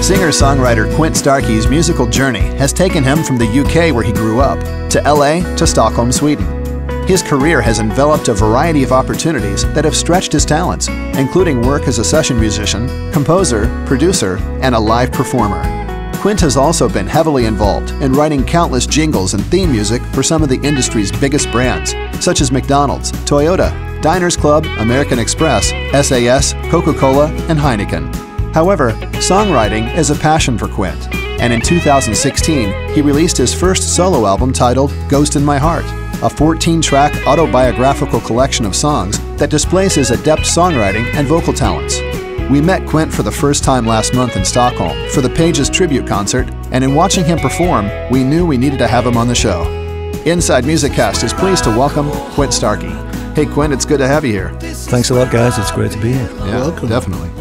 Singer-songwriter Quint Starkie's musical journey has taken him from the UK, where he grew up, to LA to Stockholm, Sweden. His career has enveloped a variety of opportunities that have stretched his talents, including work as a session musician, composer, producer, and a live performer. Quint has also been heavily involved in writing countless jingles and theme music for some of the industry's biggest brands, such as McDonald's, Toyota, Diners Club, American Express, SAS, Coca Cola, and Heineken. However, songwriting is a passion for Quint, and in 2016, he released his first solo album titled Ghost in My Heart, a 14-track autobiographical collection of songs that displays his adept songwriting and vocal talents. We met Quint for the first time last month in Stockholm for the Pages tribute concert, and in watching him perform, we knew we needed to have him on the show. Inside MusiCast is pleased to welcome Quint Starkie. Hey Quint, it's good to have you here. Thanks a lot, guys. It's great to be here. Yeah, welcome. Definitely.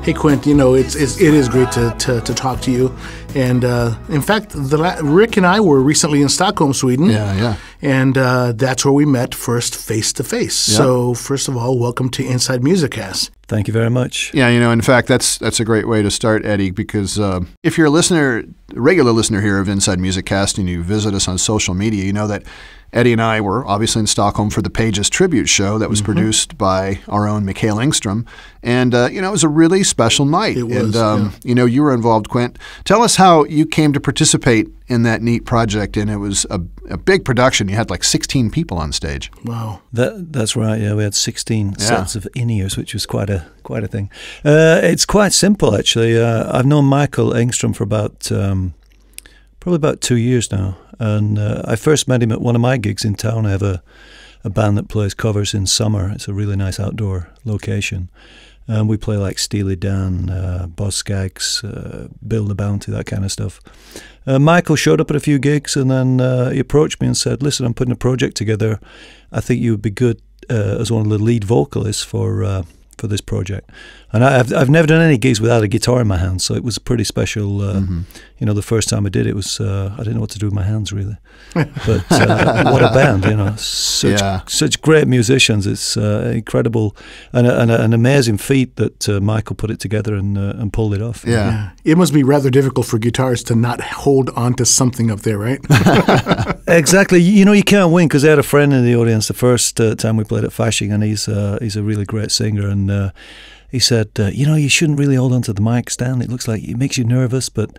Hey Quint, you know, it is great to talk to you. And in fact, Rick and I were recently in Stockholm, Sweden. Yeah. And that's where we met first face to face. Yep. So first of all, welcome to Inside MusiCast. Thank you very much. Yeah, you know, in fact, that's a great way to start, Eddie, because if you're a regular listener here of Inside MusiCast, and you visit us on social media, you know that Eddie and I were obviously in Stockholm for the Pages tribute show that was produced by our own Mikael Engström. And, you know, it was a really special night. It was, you know, you were involved, Quint. Tell us how you came to participate in that neat project. And it was a big production. You had like 16 people on stage. Wow. That's right, yeah. We had 16 sets of in-ears, which was quite a thing. It's quite simple, actually. I've known Mikael Engström for probably about 2 years now. And I first met him at one of my gigs in town. I have a band that plays covers in summer. It's a really nice outdoor location. And we play like Steely Dan, Boz Scaggs, Bill the Bounty, that kind of stuff. Mikael showed up at a few gigs, and then he approached me and said, listen, I'm putting a project together. I think you would be good as one of the lead vocalists for this project. And I've never done any gigs without a guitar in my hands, so it was pretty special. You know, the first time I did it was I didn't know what to do with my hands really. But what a band! You know, such great musicians. It's incredible and an amazing feat that Mikael put it together and pulled it off. Yeah, it must be rather difficult for guitarists to not hold on to something up there, right? Exactly. You know, you can't win, because I had a friend in the audience the first time we played at Fasching, and he's a really great singer, and he said, you know, you shouldn't really hold on to the mic stand. It looks like it makes you nervous, but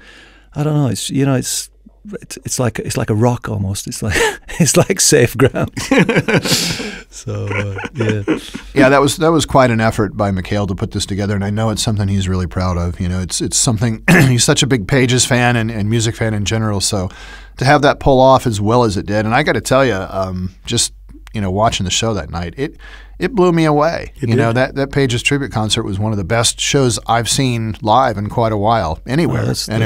I don't know. It's like a rock almost. It's like safe ground. So yeah, that was quite an effort by Mikael to put this together, and I know it's something he's really proud of. You know, it's something he's such a big Pages fan and music fan in general. So to have that pull off as well as it did, and I got to tell you, just watching the show that night, it blew me away. You know, that Pages tribute concert was one of the best shows I've seen live in quite a while anywhere. And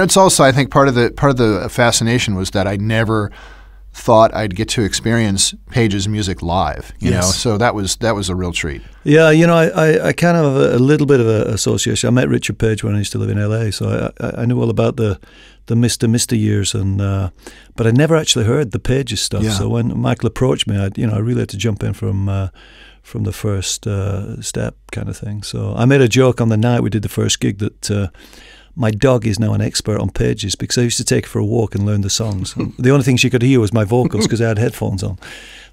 it's also, I think, part of the fascination was that I never thought I'd get to experience Pages music live. You know, so that was a real treat. Yeah, you know, I kind of have a little bit of an association. I met Richard Page when I used to live in LA, so I knew all about the Mr. years, and but I never actually heard the Pages stuff. Yeah. So when Mikael approached me, I really had to jump in from the first step kind of thing. So I made a joke on the night we did the first gig that my dog is now an expert on Pages, because I used to take her for a walk and learn the songs. The only thing she could hear was my vocals because I had headphones on.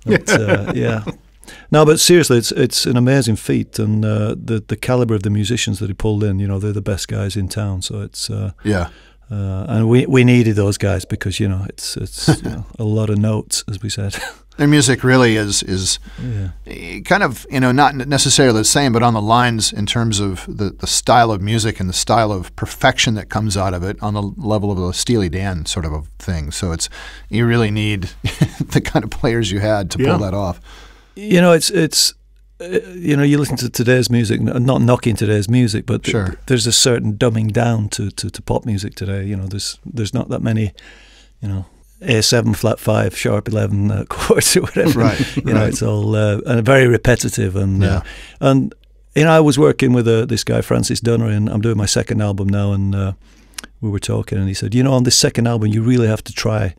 But, yeah. No, but seriously, it's an amazing feat, and the caliber of the musicians that he pulled in, you know, they're the best guys in town. So it's and we needed those guys, because you know it's a lot of notes, as we said. Their music really is kind of, you know, not necessarily the same, but on the lines in terms of the style of music and the style of perfection that comes out of it, on the level of a Steely Dan sort of a thing. So you really need the kind of players you had to pull that off. You know, it's you know, you listen to today's music, not knocking today's music, but there's a certain dumbing down to pop music today. You know, there's not that many, you know, A7 flat 5 sharp 11 chords or whatever. Right. You know, it's all and very repetitive, and you know, I was working with this guy Francis Dunnery, and I'm doing my second album now, and we were talking, and he said, you know, on this second album you really have to try,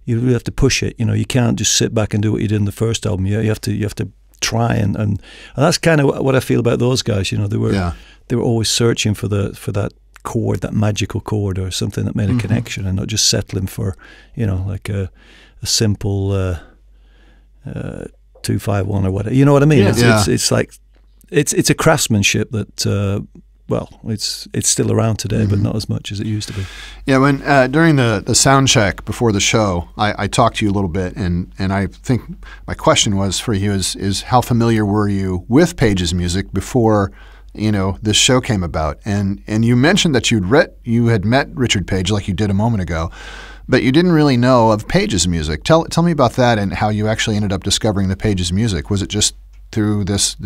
you really have to push it. You know, you can't just sit back and do what you did in the first album. You have to try and that's kind of what I feel about those guys. They were always searching for that chord, that magical chord, or something that made a connection, and not just settling for like a simple 2-5-1 or whatever. You know what I mean? It's like it's a craftsmanship that it's still around today, but not as much as it used to be. Yeah, when during the sound check before the show, I talked to you a little bit, and I think my question was for you is how familiar were you with Page's music before this show came about? And you mentioned that you had met Richard Page like you did a moment ago, but you didn't really know of Page's music. Tell me about that and how you actually ended up discovering the Page's music. Was it just through this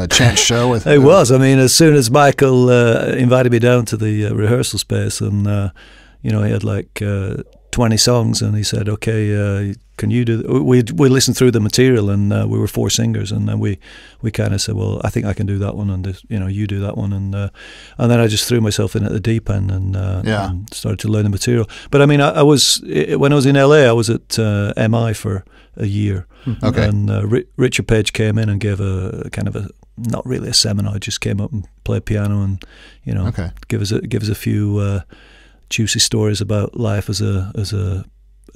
chance show? It was. I mean, as soon as Michael invited me down to the rehearsal space, and he had like 20 songs, and he said, "Okay, can you do?" We listened through the material, and we were 4 singers, and then we kind of said, "Well, I think I can do that one, and this, you do that one," and then I just threw myself in at the deep end and started to learn the material. But I mean, when I was in LA, I was at MI for a year. Okay. And Richard Page came in and gave a kind of not really a seminar, just came up and played piano and give us a few juicy stories about life as a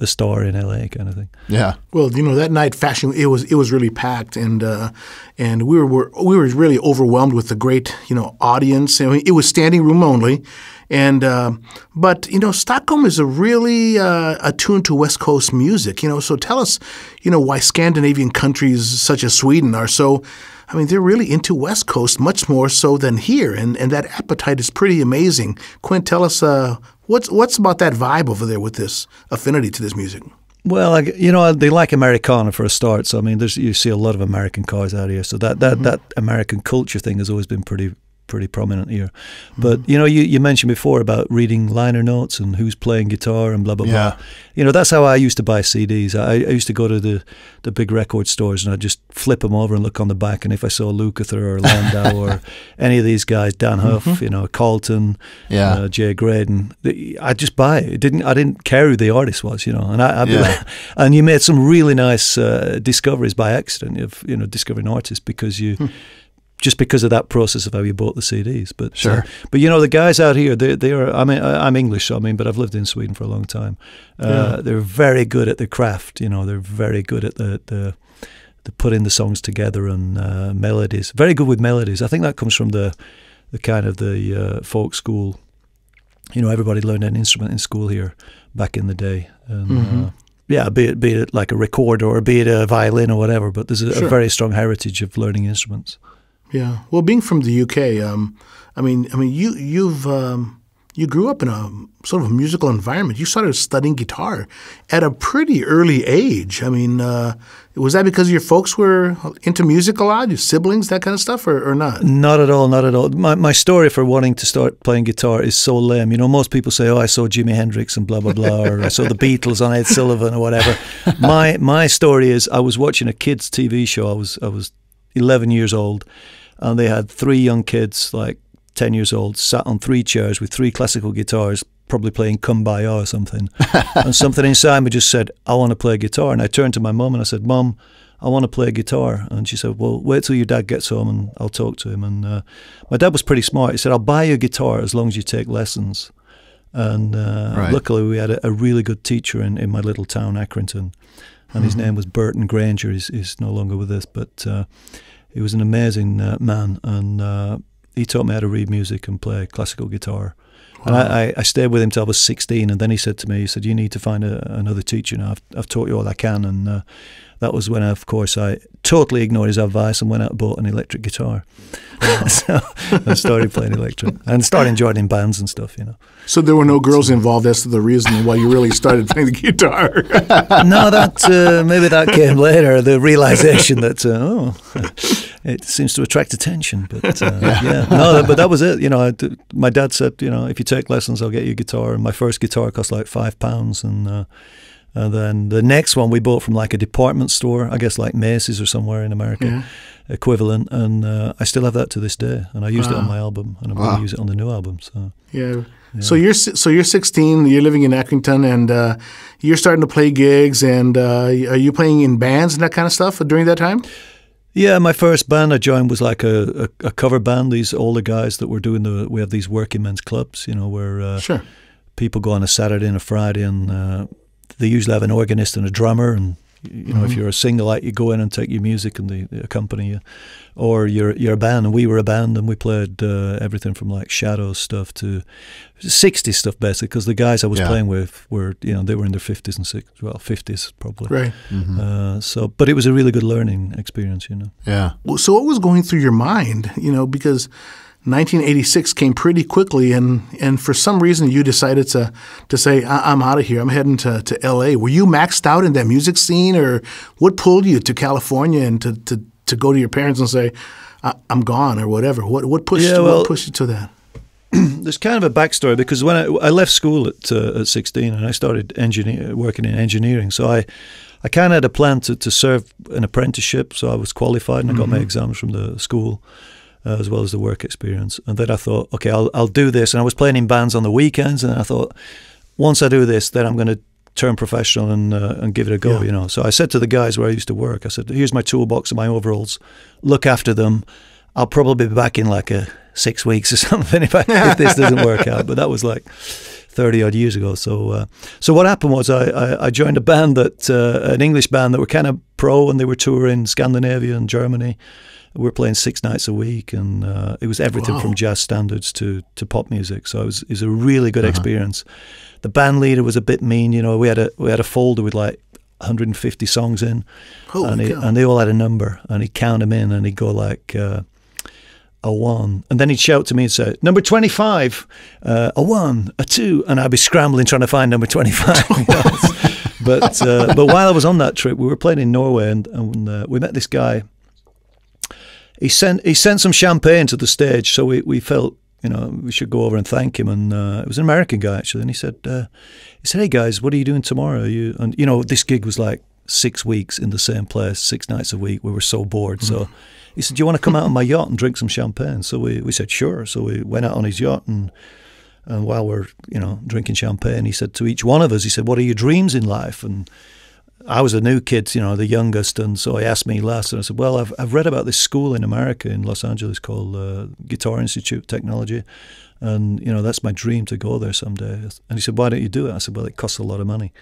star in LA, kind of thing. Yeah. Well, that night fashion it was really packed, and we were really overwhelmed with the great audience. I mean, it was standing room only. And but Stockholm is really attuned to West Coast music. So tell us, why Scandinavian countries such as Sweden are so. I mean, they're really into West Coast much more so than here, and that appetite is pretty amazing. Quint, tell us what's about that vibe over there with this affinity to this music. Well, they like Americana for a start. So I mean, you see a lot of American cars out here. So that American culture thing has always been pretty prominent here. But you mentioned before about reading liner notes and who's playing guitar and blah blah blah. That's how I used to buy CDs. I used to go to the big record stores, and I'd just flip them over and look on the back, and if I saw Lukather or Landau or any of these guys, Dan Huff, Carlton, Jay Graydon, I'd just buy it. I didn't care who the artist was, and and you made some really nice discoveries by accident of discovering artists because you just because of that process of how you bought the CDs. But sure. But the guys out here, they are. I mean, I'm English, but I've lived in Sweden for a long time. They're very good at the craft. They're very good at the putting the songs together and melodies. Very good with melodies. I think that comes from the kind of the folk school. Everybody learned an instrument in school here back in the day. And, be it like a recorder or be it a violin or whatever. But there's a very strong heritage of learning instruments. Yeah. Well, being from the UK, you grew up in a sort of a musical environment. You started studying guitar at a pretty early age. I mean, was that because your folks were into music a lot, your siblings, that kind of stuff, or not? Not at all, not at all. My story for wanting to start playing guitar is so lame. Most people say, "Oh, I saw Jimi Hendrix and blah blah blah," or "I saw the Beatles on Ed Sullivan" or whatever. My story is I was watching a kids' TV show. I was 11 years old, and they had 3 young kids, like 10 years old, sat on 3 chairs with 3 classical guitars, probably playing Kumbaya or something. And something inside me just said, "I want to play guitar." And I turned to my mum and I said, "Mum, I want to play guitar." And she said, "Well, wait till your dad gets home and I'll talk to him." And my dad was pretty smart. He said, "I'll buy you a guitar as long as you take lessons." And luckily we had a really good teacher in my little town, Accrington. And his name was Burton Granger. He's no longer with us, but he was an amazing man. And he taught me how to read music and play classical guitar. Wow. And I stayed with him till I was 16, and then he said to me, "You need to find another teacher now. I've taught you all I can." And that was when, of course, I totally ignored his advice and went out and bought an electric guitar. Wow. So I started playing electric and started joining bands and stuff, So there were no girls involved as to the reason why you really started playing the guitar? No, maybe that came later, the realization that, it seems to attract attention. But no, but that was it. My dad said, "If you take lessons, I'll get you a guitar." And my first guitar cost like £5, and then the next one we bought from like a department store, I guess like Macy's or somewhere in America, equivalent. And I still have that to this day. And I used it on my album, and I'm going to use it on the new album. So yeah. So you're 16. You're living in Accrington, and you're starting to play gigs. And are you playing in bands and that kind of stuff during that time? Yeah, my first band I joined was like a cover band. These older guys that were doing we have these working men's clubs, you know, where Sure. people go on a Saturday and a Friday, and they usually have an organist and a drummer, and you know, if you're a single act, you go in and take your music and they accompany you, or you're a band, and we were a band, and we played everything from like Shadows stuff to 60s stuff basically, because the guys I was playing with were, you know, they were in their 50s and 60s, well, 50s probably. Right. So, but it was a really good learning experience, you know. Yeah. Well, so what was going through your mind, you know, because 1986 came pretty quickly, and for some reason you decided to say, I'm out of here. I'm heading to L.A. Were you maxed out in that music scene, or what pulled you to California and to go to your parents and say, I'm gone, or whatever? What pushed you to that? There's kind of a backstory, because when I left school at 16 and I started working in engineering, so I kind of had a plan to serve an apprenticeship, so I was qualified and I got my exams from the school. As well as the work experience. And then I thought, okay, I'll do this. And I was playing in bands on the weekends, and I thought, once I do this, then I'm going to turn professional and give it a go, you know. So I said to the guys where I used to work, I said, here's my toolbox and my overalls. Look after them. I'll probably be back in like 6 weeks or something if this doesn't work out. But that was like 30-odd years ago. So what happened was I joined a band an English band that were kind of pro, and they were touring Scandinavia and Germany. We were playing 6 nights a week, and it was everything from jazz standards to pop music. So it was a really good experience. The band leader was a bit mean, you know. We had a folder with like 150 songs in, and they all had a number, and he'd count them in, and he'd go like a 1, and then he'd shout to me and say, number 25, a 1, a 2, and I'd be scrambling trying to find number 25. You know? But while I was on that trip, we were playing in Norway, and we met this guy. He sent some champagne to the stage, so we felt, you know, we should go over and thank him. And it was an American guy actually, and he said, "Hey guys, what are you doing tomorrow?" And you know, this gig was like 6 weeks in the same place, 6 nights a week. We were so bored, so he said, "Do you want to come out on my yacht and drink some champagne?" So we said sure. So we went out on his yacht, and while we're, you know, drinking champagne, he said to each one of us, he said, "What are your dreams in life?" And I was a new kid, you know, the youngest, and so he asked me last, and I said, well, I've read about this school in America, in Los Angeles, called Guitar Institute of Technology, and, you know, that's my dream to go there someday. And he said, why don't you do it? I said, well, it costs a lot of money.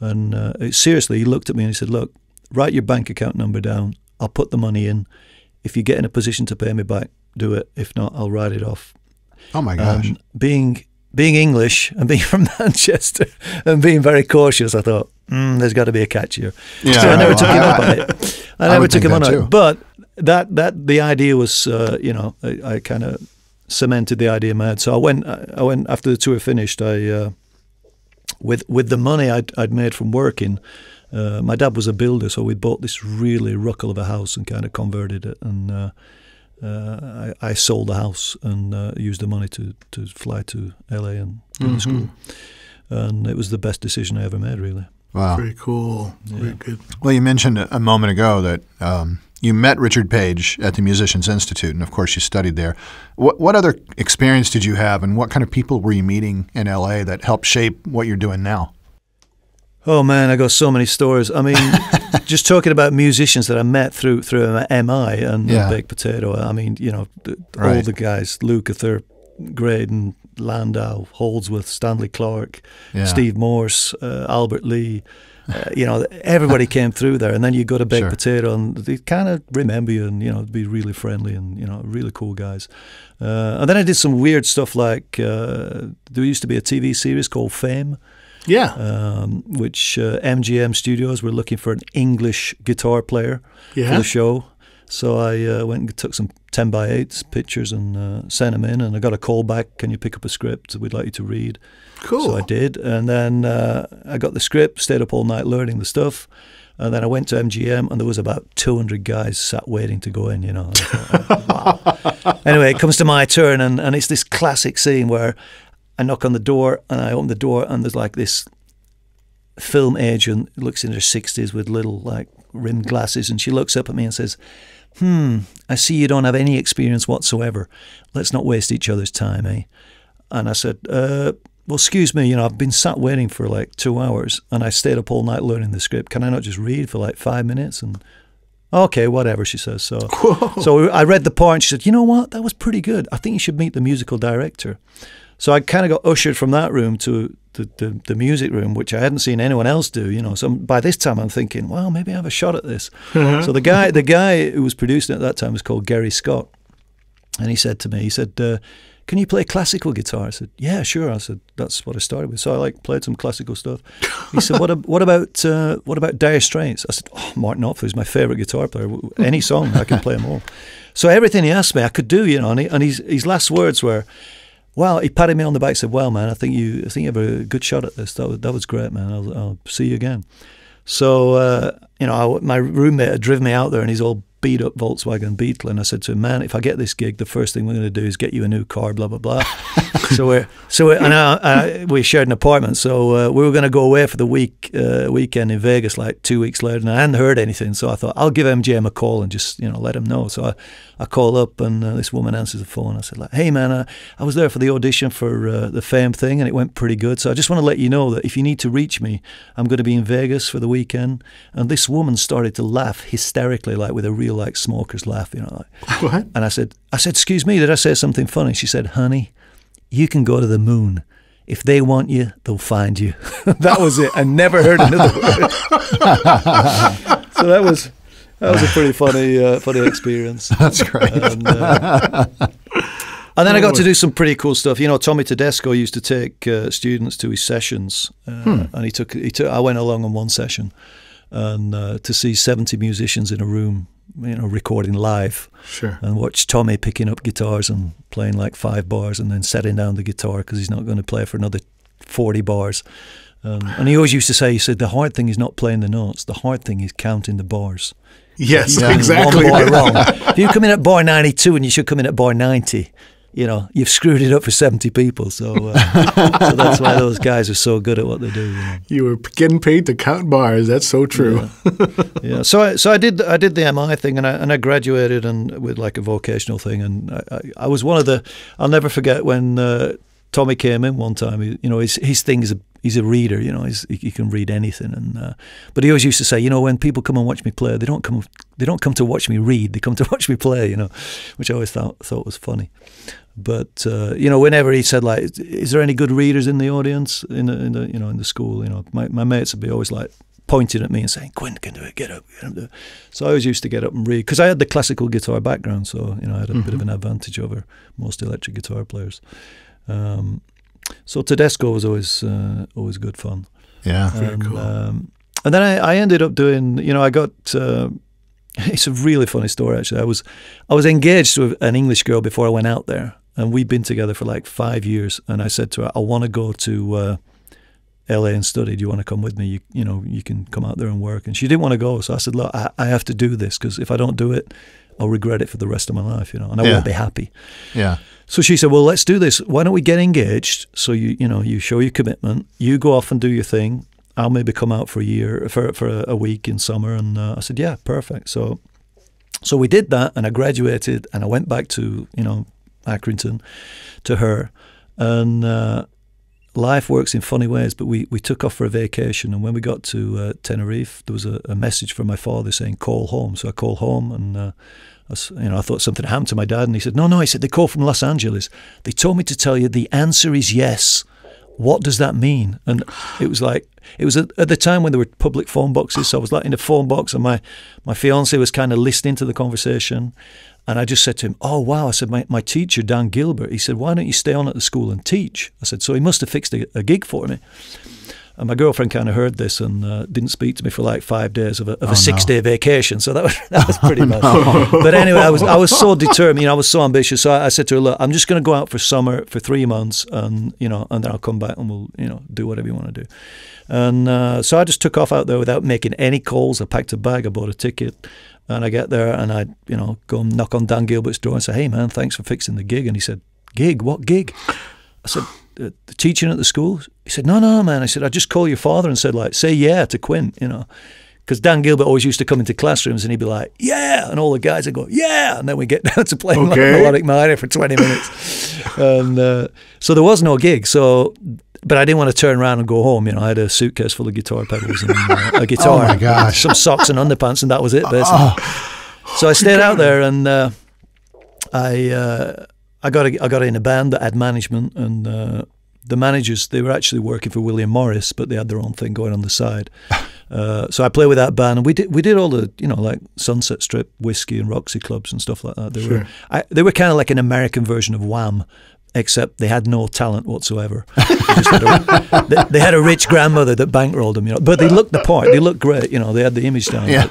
And seriously, he looked at me and he said, look, write your bank account number down. I'll put the money in. If you get in a position to pay me back, do it. If not, I'll write it off. Oh, my gosh. Being English and being from Manchester and being very cautious, I thought, there's got to be a catch here. Yeah, so I never took him up on it. I never took him on it. But that the idea was, you know, I kind of cemented the idea in my head. So I went after the tour finished. With the money I'd made from working. My dad was a builder, so we bought this really ruckle of a house and kind of converted it, and I sold the house and used the money to fly to LA and do the school, and it was the best decision I ever made, really. Wow, very cool, very good. Well, you mentioned a moment ago that you met Richard Page at the Musicians Institute, and of course you studied there. What other experience did you have, and what kind of people were you meeting in LA that helped shape what you're doing now? Oh man, I got so many stories. I mean, just talking about musicians that I met through MI and Baked Potato. I mean, you know, all the guys: Lukather, Graydon, Landau, Holdsworth, Stanley Clark, Steve Morse, Albert Lee. You know, everybody came through there, and then you go to Baked Potato, and they kind of remember you, and, you know, be really friendly, and, you know, really cool guys. And then I did some weird stuff, like there used to be a TV series called Fame. Yeah. Which MGM Studios were looking for an English guitar player for the show. So I went and took some 10x8 pictures and sent them in, and I got a call back, can you pick up a script we'd like you to read? Cool. So I did, and then I got the script, stayed up all night learning the stuff, and then I went to MGM, and there was about 200 guys sat waiting to go in, you know. Wow. Anyway, it comes to my turn, and it's this classic scene where I knock on the door, and I open the door, and there's like this film agent, looks in her 60s with little like rimmed glasses, and she looks up at me and says, I see you don't have any experience whatsoever. Let's not waste each other's time, eh? And I said, well, excuse me, you know, I've been sat waiting for like 2 hours, and I stayed up all night learning the script. Can I not just read for like 5 minutes? And Okay, whatever, she says. So I read the part, and she said, you know what, that was pretty good. I think you should meet the musical director. So I kind of got ushered from that room to the music room, which I hadn't seen anyone else do, you know. So by this time I'm thinking, well, maybe I have a shot at this. So the guy who was producing it at that time was called Gary Scott. And he said to me, he said, can you play classical guitar? I said, yeah, sure. I said, that's what I started with. So I played some classical stuff. He said, what about Dire Straits? I said, oh, Martin Knopfler is my favorite guitar player. Any song, I can play them all. So everything he asked me, I could do, you know. And his last words were, well, he patted me on the back and said, well, man, I think you have a good shot at this. That was great, man. I'll see you again. So, you know, my roommate had driven me out there in his old beat-up Volkswagen Beetle, and I said to him, man, if I get this gig, the first thing we're going to do is get you a new car, blah, blah, blah. We shared an apartment, so we were going to go away for the weekend in Vegas like 2 weeks later, and I hadn't heard anything, so I thought, I'll give MGM a call and just, you know, let him know. So I call up, and this woman answers the phone. I said, like, hey, man, I was there for the audition for the Fame thing, and it went pretty good, so I just want to let you know that if you need to reach me, I'm going to be in Vegas for the weekend. And this woman started to laugh hysterically, like with a real like smoker's laugh, you know. Like. What? And I said, excuse me, did I say something funny? She said, honey, you can go to the moon. If they want you, they'll find you. That was it. I never heard another word. So that was a pretty funny experience. That's great. And then I got to do some pretty cool stuff. You know, Tommy Tedesco used to take students to his sessions, and he took. I went along on one session, and to see 70 musicians in a room, you know, recording live. Sure. And watch Tommy picking up guitars and playing like 5 bars, and then setting down the guitar because he's not going to play for another 40 bars. And he always used to say, he said, the hard thing is not playing the notes. The hard thing is counting the bars. Yes, exactly. One bar wrong. If you come in at bar 92 and you should come in at bar 90, you know, you've screwed it up for 70 people. So that's why those guys are so good at what they do. You know? You were getting paid to count bars. That's so true. Yeah. So I did the MI thing, and I graduated and with like a vocational thing, and I was one of the. I'll never forget when Tommy came in one time. You know, his thing is he's a reader. You know, he can read anything, and but he always used to say, you know, when people come and watch me play, they don't come to watch me read. They come to watch me play. You know, which I always thought was funny. But you know, whenever he said like, "Is there any good readers in the audience in the school?" You know, my mates would be always like pointing at me and saying, "Quint can do it. Get up, do it." So I always used to get up and read because I had the classical guitar background, so you know I had a bit of an advantage over most electric guitar players. So Tedesco was always good fun. Yeah, very cool. And then I ended up doing. You know, I got. It's a really funny story actually. I was engaged to an English girl before I went out there. And we'd been together for like 5 years, and I said to her, "I want to go to LA and study. Do you want to come with me? You know, you can come out there and work." And she didn't want to go, so I said, "Look, I have to do this because if I don't do it, I'll regret it for the rest of my life, you know, and I won't be happy." Yeah. So she said, "Well, let's do this. Why don't we get engaged? So you show your commitment. You go off and do your thing. I'll maybe come out for a week in summer." And I said, "Yeah, perfect." So we did that, and I graduated, and I went back to Accrington to her, and life works in funny ways, but we took off for a vacation, and when we got to Tenerife, there was a message from my father saying call home. So I called home, and I thought something happened to my dad, and he said no, he said they called from Los Angeles. They told me to tell you the answer is yes. What does that mean? And it was at the time when there were public phone boxes, so I was like in a phone box, and my fiance was kind of listening to the conversation. And I just said to him, "Oh, wow." I said, my teacher, Dan Gilbert, he said, "Why don't you stay on at the school and teach?" I said, so he must have fixed a gig for me. And my girlfriend kind of heard this and didn't speak to me for like 5 days of a 6-day vacation. So that was pretty bad. But anyway, I was so determined, I was so ambitious. So I said to her, "Look, I'm just going to go out for summer for 3 months, and and then I'll come back and we'll do whatever you want to do." And so I just took off out there without making any calls. I packed a bag, I bought a ticket. And I get there, and I, go and knock on Dan Gilbert's door and say, "Hey, man, thanks for fixing the gig." And he said, "Gig? What gig?" I said, "The teaching at the school." He said, No, man. I said, "I just called your father and said, like, say yeah to Quint, because Dan Gilbert always used to come into classrooms and he'd be like, yeah, and all the guys would go, yeah, and then we get down to playing like melodic minor for 20 minutes. And so there was no gig. So, but I didn't want to turn around and go home. You know, I had a suitcase full of guitar pedals and a guitar, oh my gosh, some socks and underpants, and that was it basically. So I stayed out there, and I got in a band that had management, and the managers, they were actually working for William Morris, but they had their own thing going on the side. So I played with that band, and we did all the, you know, like Sunset Strip, Whiskey and Roxy clubs and stuff like that. They were kind of like an American version of Wham, except they had no talent whatsoever. They had a rich grandmother that bankrolled them, you know. But they looked the part. They looked great, you know. They had the image down. Yeah.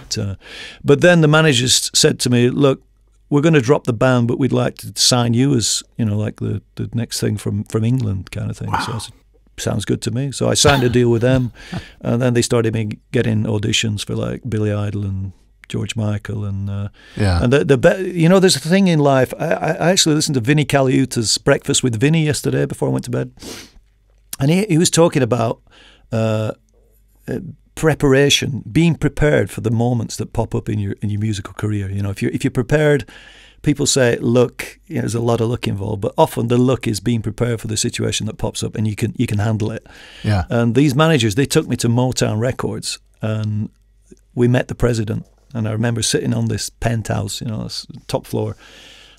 But then the managers said to me, "Look, we're going to drop the band, but we'd like to sign you as, you know, like the next thing from England kind of thing." Wow. So I said, sounds good to me. So I signed a deal with them, and then they started me getting auditions for like Billy Idol and George Michael, and you know, there's a thing in life. I actually listened to Vinnie Caliuta's Breakfast with Vinnie yesterday before I went to bed, and he was talking about preparation, being prepared for the moments that pop up in your musical career. You know, if you're prepared, people say luck. You know, there's a lot of luck involved, but often the luck is being prepared for the situation that pops up, and you can handle it. Yeah. And these managers, they took me to Motown Records, and we met the president. And I remember sitting on this penthouse, you know, top floor,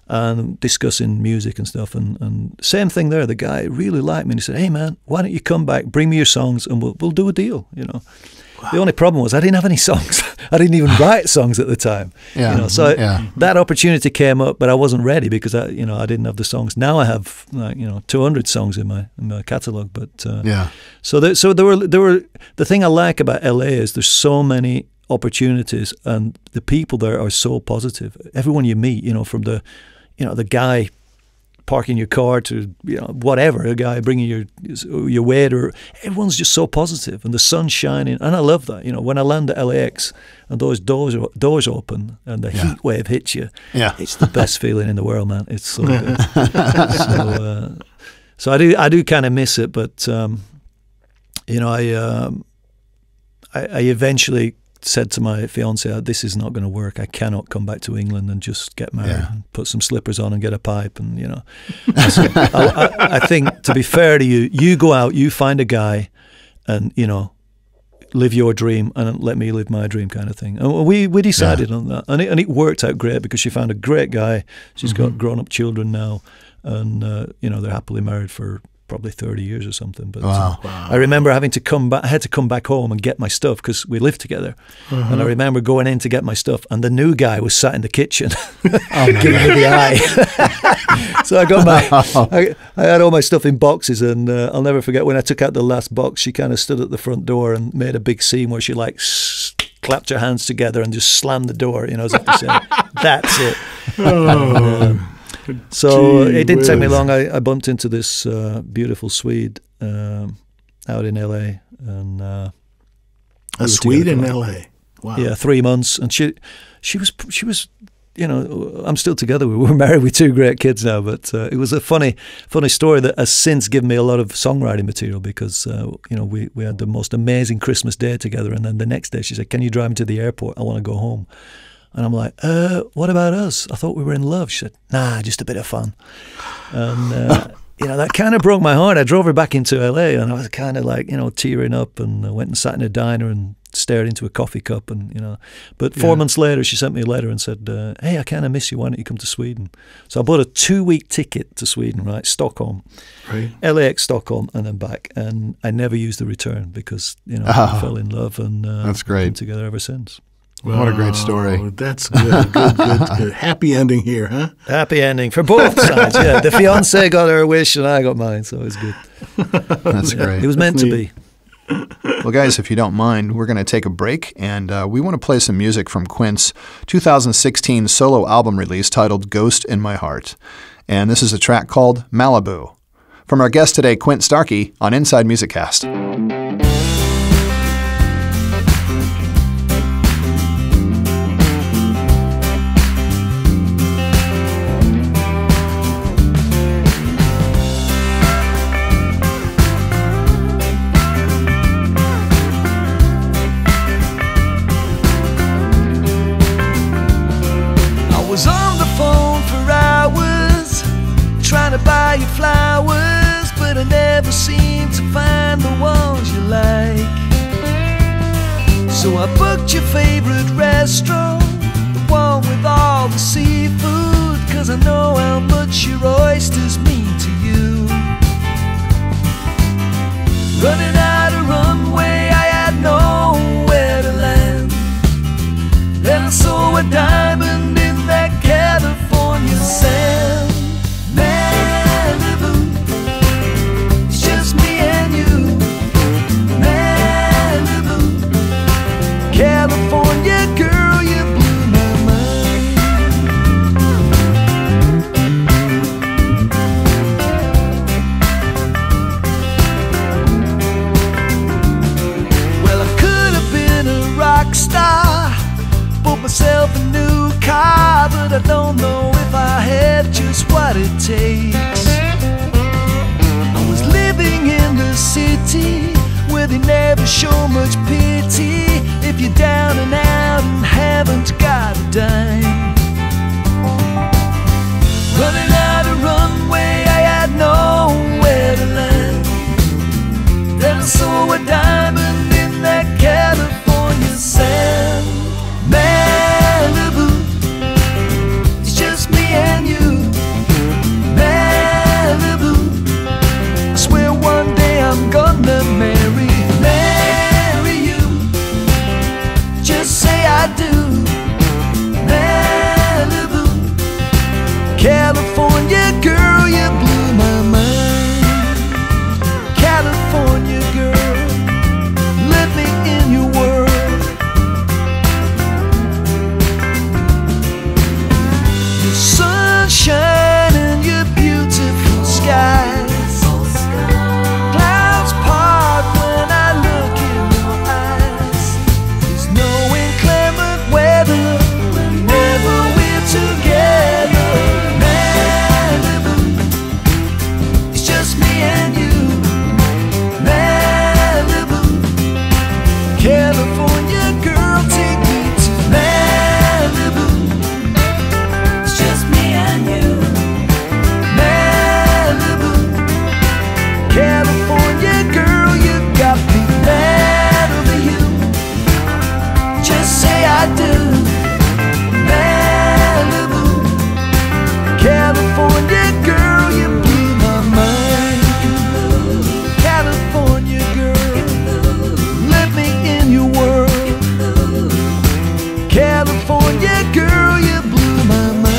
and discussing music and stuff. And same thing there. The guy really liked me, and he said, "Hey man, why don't you come back, bring me your songs, and we'll do a deal." You know. Wow. The only problem was I didn't have any songs. I didn't even write songs at the time. Yeah. You know, so that opportunity came up, but I wasn't ready because I didn't have the songs. Now I have 200 songs in my catalog. But So there were the thing I like about LA is there's so many opportunities, and the people there are so positive. Everyone you meet, you know, from the guy parking your car to, you know, whatever, a guy bringing your waiter, everyone's just so positive, and the sun's shining, and I love that. You know, when I land at LAX and those doors open and the heat wave hits you, it's the best feeling in the world, man. It's so good. So I do kind of miss it, but you know, I eventually said to my fiancée, "This is not going to work. I cannot come back to England and just get married and put some slippers on and get a pipe." And, you know, I think, to be fair to you, you go out, you find a guy, and, you know, live your dream and let me live my dream, kind of thing. And we decided on that, and it worked out great because she found a great guy. She's got grown-up children now, and you know, they're happily married for probably 30 years or something. But I remember having to come back. I had to come back home and get my stuff because we lived together. And I remember going in to get my stuff, and the new guy was sat in the kitchen giving me the eye. So I got I had all my stuff in boxes, and I'll never forget when I took out the last box, she kind of stood at the front door and made a big scene where she like clapped her hands together and just slammed the door, you know, as if to say, "That's it." So it didn't take me long. I bumped into this beautiful Swede out in LA, and a Swede in LA. Wow. Yeah, 3 months, and she was, you know, I'm still together. We're married with 2 great kids now, but it was a funny story that has since given me a lot of songwriting material because you know, we had the most amazing Christmas day together, and then the next day she said, "Can you drive me to the airport? I want to go home." And I'm like, "What about us? I thought we were in love." She said, "Nah, just a bit of fun." And, you know, that kind of broke my heart. I drove her back into LA, and I was kind of like, you know, tearing up, and I went and sat in a diner and stared into a coffee cup, and, you know. But 4 months later, she sent me a letter and said, "Hey, I kind of miss you. Why don't you come to Sweden?" So I bought a 2-week ticket to Sweden, right? Stockholm. Right. LAX, Stockholm, and then back. And I never used the return because, you know, I fell in love, and that's great. Been together ever since. Wow, what a great story. That's good. Good. Happy ending here, huh? Happy ending for both sides, yeah. The fiancée got her wish and I got mine, so it was good. That's great. It was meant to be. Well, guys, if you don't mind, we're going to take a break, and we want to play some music from Quint's 2016 solo album release titled Ghost in My Heart. And this is a track called Malibu. From our guest today, Quint Starkie, on Inside MusiCast. So I booked your favorite restaurant, the one with all the seafood, 'cause I know how much your oysters mean to you. Running out of runway, I had nowhere to land. Then I saw a diamond in that California sand. Malibu, it's just me and you. Malibu, California girl, you blew my mind. Well, I could have been a rock star, bought myself a new car, but I don't know if I have just what it takes. I was living in the city where they never show much pity if you're down and out and haven't got a dime. Running out of runway, I had nowhere to land. Then I saw a diamond in that California sand. Malibu, it's just me and you. Malibu, I swear one day I'm gonna marry you. Just say I do. Malibu, California girl, you blew my mind. California girl, let me in your world. Your sunshine and your beautiful skies. Clouds part when I look in your eyes. There's no inclement weather whenever we're together. Malibu, it's just me and you. Malibu, California girl, take me to Malibu. It's just me and you. Malibu, California girl, you got me mad over you. Just say I do. Malibu, California girl, you blew my mind. California girl, let me in your world. California girl, you blew my mind.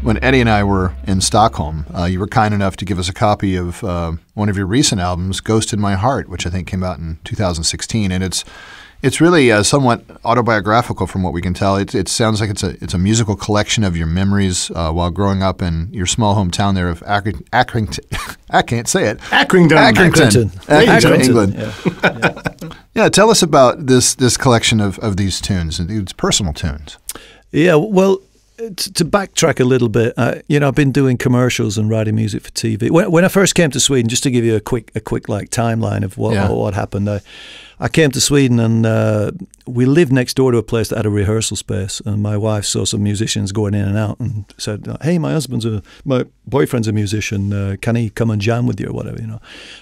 When Eddie and I were in Stockholm, you were kind enough to give us a copy of one of your recent albums, Ghost in My Heart, which I think came out in 2016, and it's really somewhat autobiographical from what we can tell. It sounds like it's a musical collection of your memories while growing up in your small hometown there of Accrington. I can't say it. Accrington, England. Yeah. Yeah, tell us about this collection of these tunes, and these personal tunes. Yeah, well, to backtrack a little bit, I've been doing commercials and writing music for TV. When I first came to Sweden, just to give you a quick like timeline of what happened, I came to Sweden and we lived next door to a place that had a rehearsal space, and my wife saw some musicians going in and out and said, "Hey, my boyfriend's a musician. Can he come and jam with you or whatever?"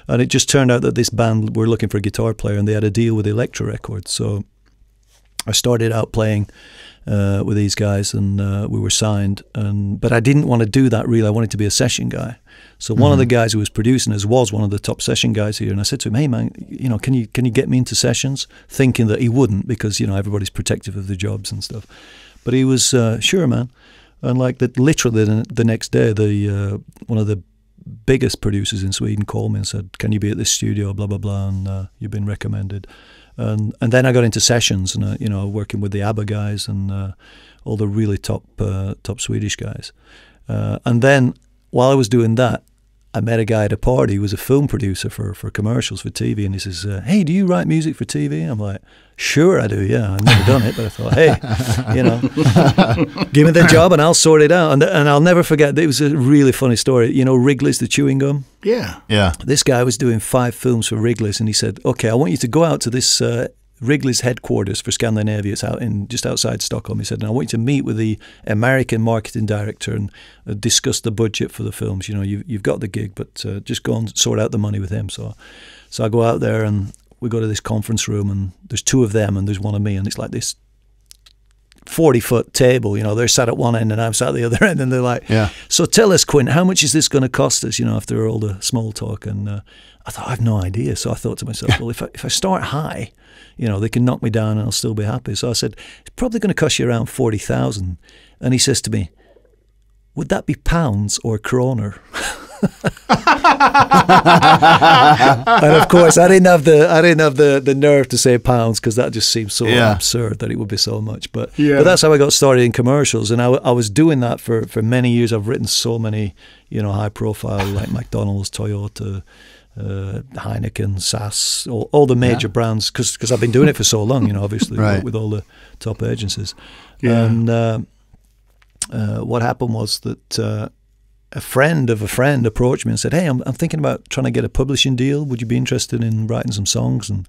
And it just turned out that this band were looking for a guitar player, and they had a deal with Elektra Records, so I started out playing with these guys, and we were signed. But I didn't want to do that really. I wanted to be a session guy. So one of the guys who was producing us was one of the top session guys here, and I said to him, "Hey man, can you get me into sessions?" Thinking that he wouldn't, because everybody's protective of the jobs and stuff. But he was sure, man. And like that, literally the next day, one of the biggest producers in Sweden called me and said, "Can you be at this studio? Blah blah blah, and you've been recommended." And then I got into sessions, and working with the ABBA guys and all the really top Swedish guys. And then while I was doing that, I met a guy at a party who was a film producer for commercials for TV, and he says, "Hey, do you write music for TV?" I'm like, "Sure, I do. Yeah, I've never done it, but I thought, hey, give me the job and I'll sort it out." And I'll never forget. It was a really funny story. Wrigley's, the chewing gum. Yeah. Yeah. This guy was doing 5 films for Wrigley's, and he said, "Okay, I want you to go out to this Wrigley's headquarters for Scandinavia. It's out in just outside Stockholm. He said, and I want you to meet with the American marketing director and discuss the budget for the films. You know, you've got the gig, but just go and sort out the money with him. So I go out there and we go to this conference room, and there's 2 of them and there's 1 of me, and it's like this 40-foot table, you know, they're sat at one end and I'm sat at the other end, and they're like, so tell us, Quint, how much is this going to cost us, you know, after all the small talk? And I thought, I have no idea. So I thought to myself, well, if I start high, you know, they can knock me down and I'll still be happy. So I said, it's probably going to cost you around 40,000. And he says to me, would that be pounds or kroner? And of course, I didn't have the nerve to say pounds, because that just seems so absurd that it would be so much. But that's how I got started in commercials, and I was doing that for many years. I've written so many, you know, high profile, like McDonald's, Toyota, Heineken, SAS, all the major brands, because I've been doing it for so long, you know, obviously, with all the top agencies. And what happened was that a friend of a friend approached me and said, hey, I'm thinking about trying to get a publishing deal. Would you be interested in writing some songs? And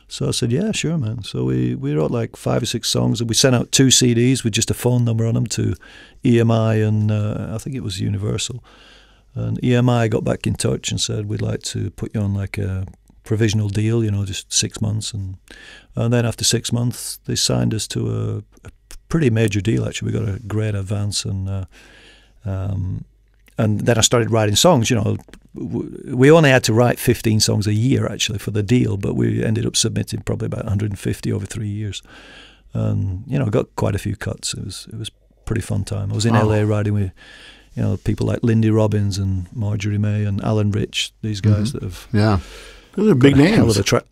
so I said, yeah, sure, man. So we wrote like 5 or 6 songs, and we sent out 2 CDs with just a phone number on them to EMI and I think it was Universal. And EMI got back in touch and said, we'd like to put you on like a provisional deal, you know, just 6 months. And then after 6 months, they signed us to a pretty major deal, actually. We got a great advance, and then I started writing songs. You know, we only had to write 15 songs a year, actually, for the deal, but we ended up submitting probably about 150 over 3 years. And, you know, got quite a few cuts. It was pretty fun time. I was in LA writing with, you know, people like Lindy Robbins and Marjorie May and Alan Rich, these guys that have... Those are big names.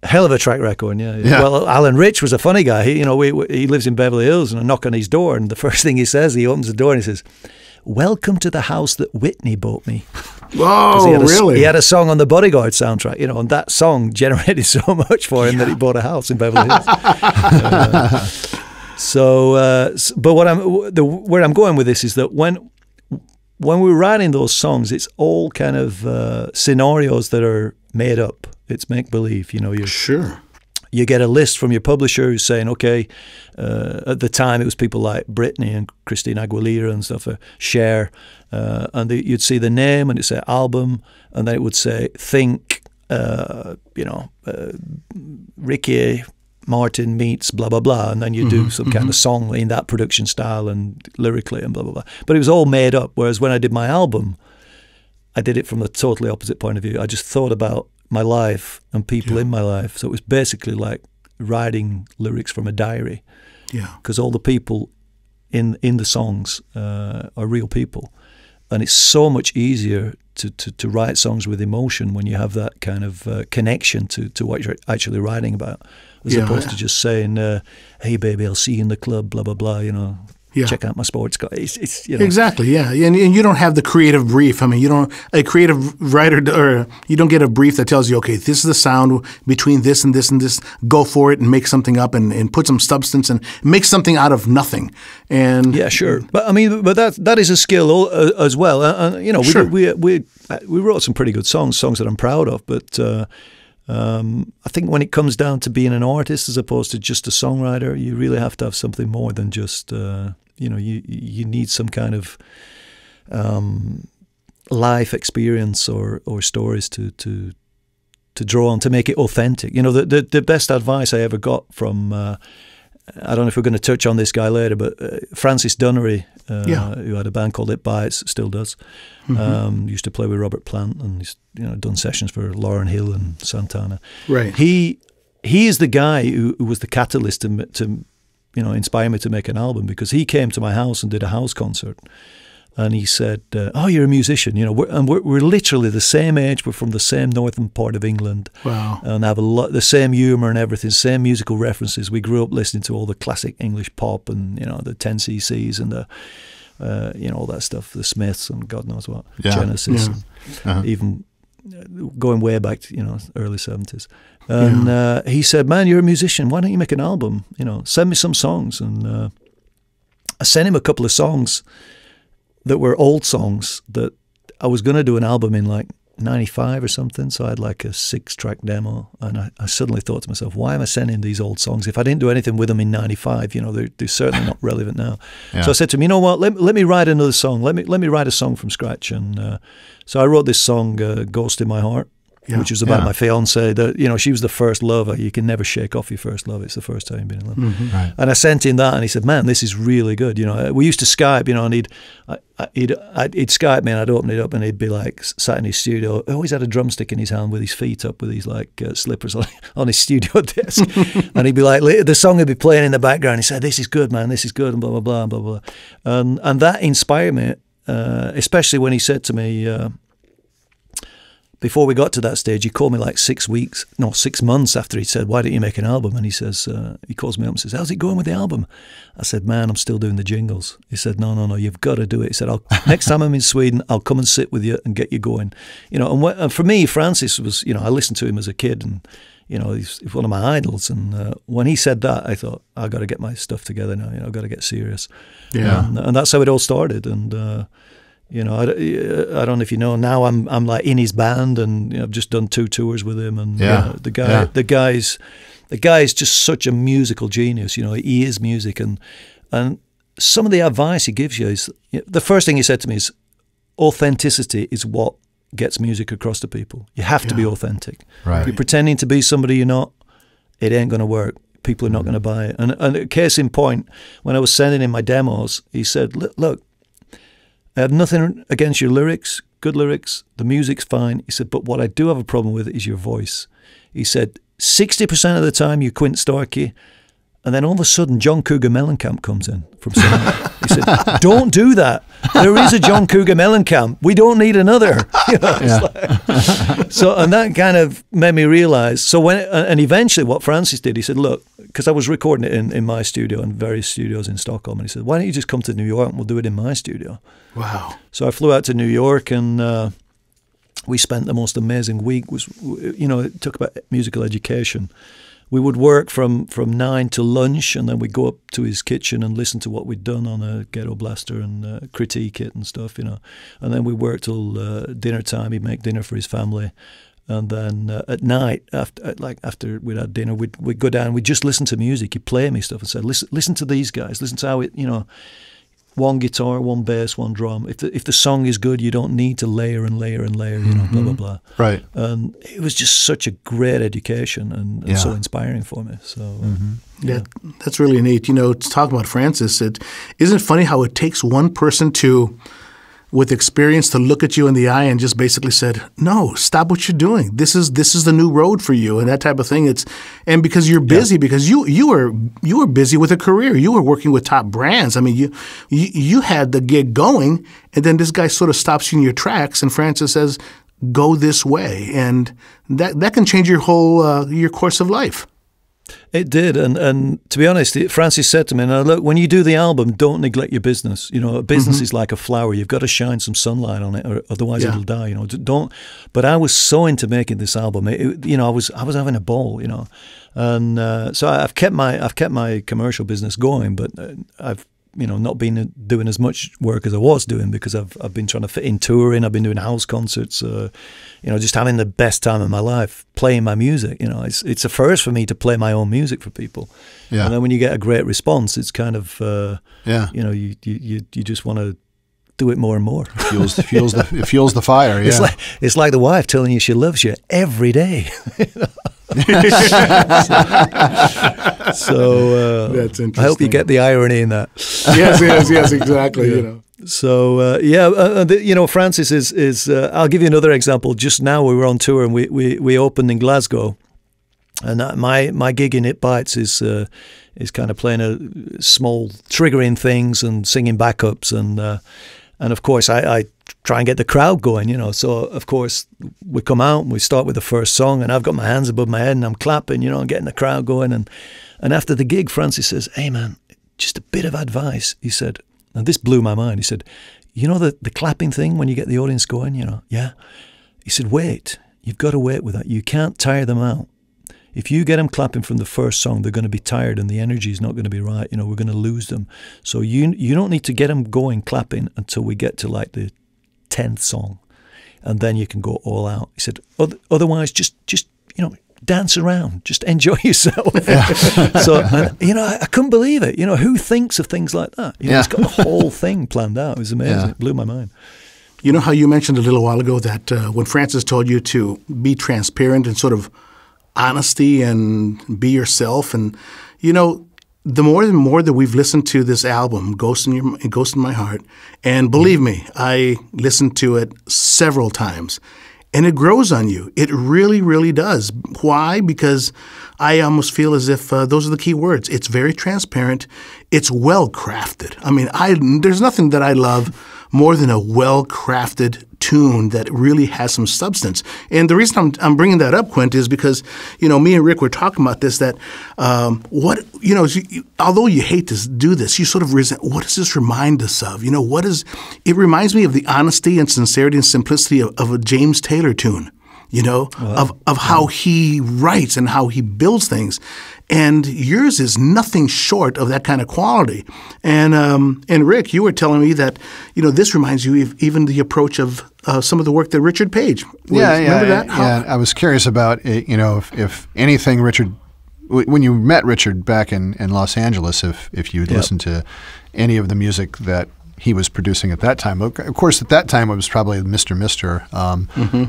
Hell of a track record, yeah. Well, Alan Rich was a funny guy. He, you know, he lives in Beverly Hills, and I knock on his door, and the first thing he says, he opens the door and he says, welcome to the house that Whitney bought me. Whoa, really? He had a song on the Bodyguard soundtrack, you know, and that song generated so much for him that he bought a house in Beverly Hills. But where I'm going with this is that when we're writing those songs, it's all kind of scenarios that are made up. It's make-believe, you know. You get a list from your publisher who's saying, okay, at the time it was people like Britney and Christina Aguilera and stuff, Cher, and you'd see the name and it'd say album, and then it would say think, Ricky Martin meets blah, blah, blah, and then you do some kind of song in that production style and lyrically and blah, blah, blah. But it was all made up, whereas when I did my album, I did it from a totally opposite point of view. I just thought about my life and people in my life. So it was basically like writing lyrics from a diary. Yeah. Because all the people in the songs are real people. And it's so much easier to write songs with emotion when you have that kind of connection to what you're actually writing about, as opposed to just saying, hey, baby, I'll see you in the club, blah, blah, blah, you know. Check out my sports car. It's you know. Exactly, yeah. And you don't have the creative brief. I mean, a creative writer, or you don't get a brief that tells you, okay, this is the sound between this and this and this. Go for it and make something up and put some substance and make something out of nothing. And yeah, sure. But I mean, that is a skill as well. You know, we wrote some pretty good songs that I'm proud of. But I think when it comes down to being an artist as opposed to just a songwriter, you really have to have something more than just. You know, you need some kind of life experience or stories to draw on to make it authentic. You know, the best advice I ever got from I don't know if we're going to touch on this guy later, but Francis Dunnery, who had a band called It Bites, still does. Used to play with Robert Plant, and he's done sessions for Lauryn Hill and Santana. Right. He is the guy who was the catalyst to inspire me to make an album, because he came to my house and did a house concert, and he said, "Oh, you're a musician, you know." We're literally the same age. We're from the same northern part of England. Wow! And have the same humor and everything, same musical references. We grew up listening to all the classic English pop and the 10cc's and the all that stuff, the Smiths and God knows what, Genesis, and even going way back to early 70s. And he said, "Man, you're a musician. Why don't you make an album? Send me some songs." And I sent him a couple of songs that were old songs that I was going to do an album in like 95 or something, so I had like a 6-track demo, and I suddenly thought to myself, why am I sending these old songs? If I didn't do anything with them in 95, they're certainly not relevant now. Yeah. So I said to him, you know what, let me write another song. Let me write a song from scratch. And so I wrote this song, Ghost in My Heart, which was about my fiance. That she was the first lover. You can never shake off your first love. It's the first time you've been in love. Mm-hmm. Right. And I sent him that, and he said, "Man, this is really good." We used to Skype, and he'd Skype me, and I'd open it up, and he'd be like sat in his studio. He always had a drumstick in his hand with his feet up, with his like slippers on his studio desk, and he'd be like, the song would be playing in the background. He said, "This is good, man. This is good," and blah blah blah and blah blah. And that inspired me, especially when he said to me. Before we got to that stage, he called me like 6 months after he said, "Why don't you make an album?" And he says, he calls me up and says, "How's it going with the album?" I said, "Man, I'm still doing the jingles." He said, No, you've got to do it. He said, "Next time I'm in Sweden, I'll come and sit with you and get you going." And for me, Francis was, I listened to him as a kid, and he's one of my idols. And when he said that, I thought, I got to get my stuff together now. I've got to get serious. Yeah, and that's how it all started. And I don't know if you know. Now I'm like in his band, and I've just done 2 tours with him. And the guy's just such a musical genius. He is music, and some of the advice he gives you is, the first thing he said to me is, authenticity is what gets music across to people. You have to be authentic. Right. If you're pretending to be somebody you're not, it ain't going to work. People are not going to buy it. And case in point, when I was sending him my demos, he said, "Look. I have nothing against your lyrics, good lyrics, the music's fine." He said, "But what I do have a problem with is your voice." He said, 60% of the time you're Quint Starkie, and then all of a sudden John Cougar Mellencamp comes in from somewhere. He said, "Don't do that. There is a John Cougar Mellencamp. We don't need another." So, and that kind of made me realize. So and eventually what Francis did, he said, "Look," because I was recording it in my studio and various studios in Stockholm, and he said, "Why don't you just come to New York and we'll do it in my studio?" Wow. So I flew out to New York, and we spent the most amazing week. It took about musical education. We would work from 9 to lunch, and then we'd go up to his kitchen and listen to what we'd done on a ghetto blaster and critique it and stuff, And then we worked till dinner time. He'd make dinner for his family. And then at night, after we'd had dinner, we'd go down, we'd just listen to music. He'd play me stuff and say, listen to these guys. Listen to how it, one guitar, one bass, one drum. If the song is good, you don't need to layer and layer and layer, blah, blah, blah. Right. And it was just such a great education and so inspiring for me. So that's really neat. To talk about Francis, isn't it funny how it takes one person with experience to look at you in the eye and just basically said, "No, stop what you're doing. This is the new road for you," and that type of thing. And because you're busy, because you were busy with a career, you were working with top brands. I mean, you had the gig going, and then this guy sort of stops you in your tracks, and Francis says, "Go this way," and that can change your whole your course of life. It did, and to be honest, Francis said to me, "Now look, when you do the album, don't neglect your business. A business is like a flower; you've got to shine some sunlight on it, or otherwise it'll die. Don't." But I was so into making this album. I was having a ball. And so I've kept my commercial business going, but I've not been doing as much work as I was doing because I've been trying to fit in touring. I've been doing house concerts, just having the best time of my life playing my music. It's a first for me to play my own music for people. Yeah. And then when you get a great response, it's kind of, you just want to do it more and more. It fuels the fire. Yeah. It's like the wife telling you she loves you every day. So that's interesting. I hope you get the irony in that. Yes, exactly. So Francis is. I'll give you another example. Just now we were on tour and we opened in Glasgow, and my gig in It Bites is kind of playing a small triggering things and singing backups and of course I try and get the crowd going, So of course we come out and we start with the first song, and I've got my hands above my head and I'm clapping, and getting the crowd going. And after the gig, Francis says, "Hey man, just a bit of advice." He said, and this blew my mind. He said, the clapping thing when you get the audience going, yeah. He said, wait, you've got to wait with that. You can't tire them out. If you get them clapping from the first song, they're going to be tired and the energy is not going to be right. We're going to lose them. So you don't need to get them going clapping until we get to like the 10th song. and then you can go all out. He said, otherwise, just dance around, just enjoy yourself. So, I couldn't believe it. Who thinks of things like that? It's got the whole thing planned out. It was amazing. It blew my mind. You know how you mentioned a little while ago that when Francis told you to be transparent and sort of honesty and be yourself, and the more and more that we've listened to this album, Ghost in My Heart, and believe me, I listened to it several times. And it grows on you. It really, really does. Why? Because I almost feel as if those are the key words. It's very transparent. It's well-crafted. I mean, there's nothing that I love more than a well-crafted tune that really has some substance. And the reason I'm bringing that up, Quint, is because, me and Rick were talking about this, that although you hate to do this, you sort of resent, what does this remind us of? It reminds me of the honesty and sincerity and simplicity of a James Taylor tune, of how he writes and how he builds things. And yours is nothing short of that kind of quality. And Rick, you were telling me that, this reminds you of even the approach of some of the work that Richard Page. Remember that? Yeah, I was curious about, if anything Richard, when you met Richard back in Los Angeles, if you'd listened to any of the music that he was producing at that time. Of course, at that time it was probably Mr.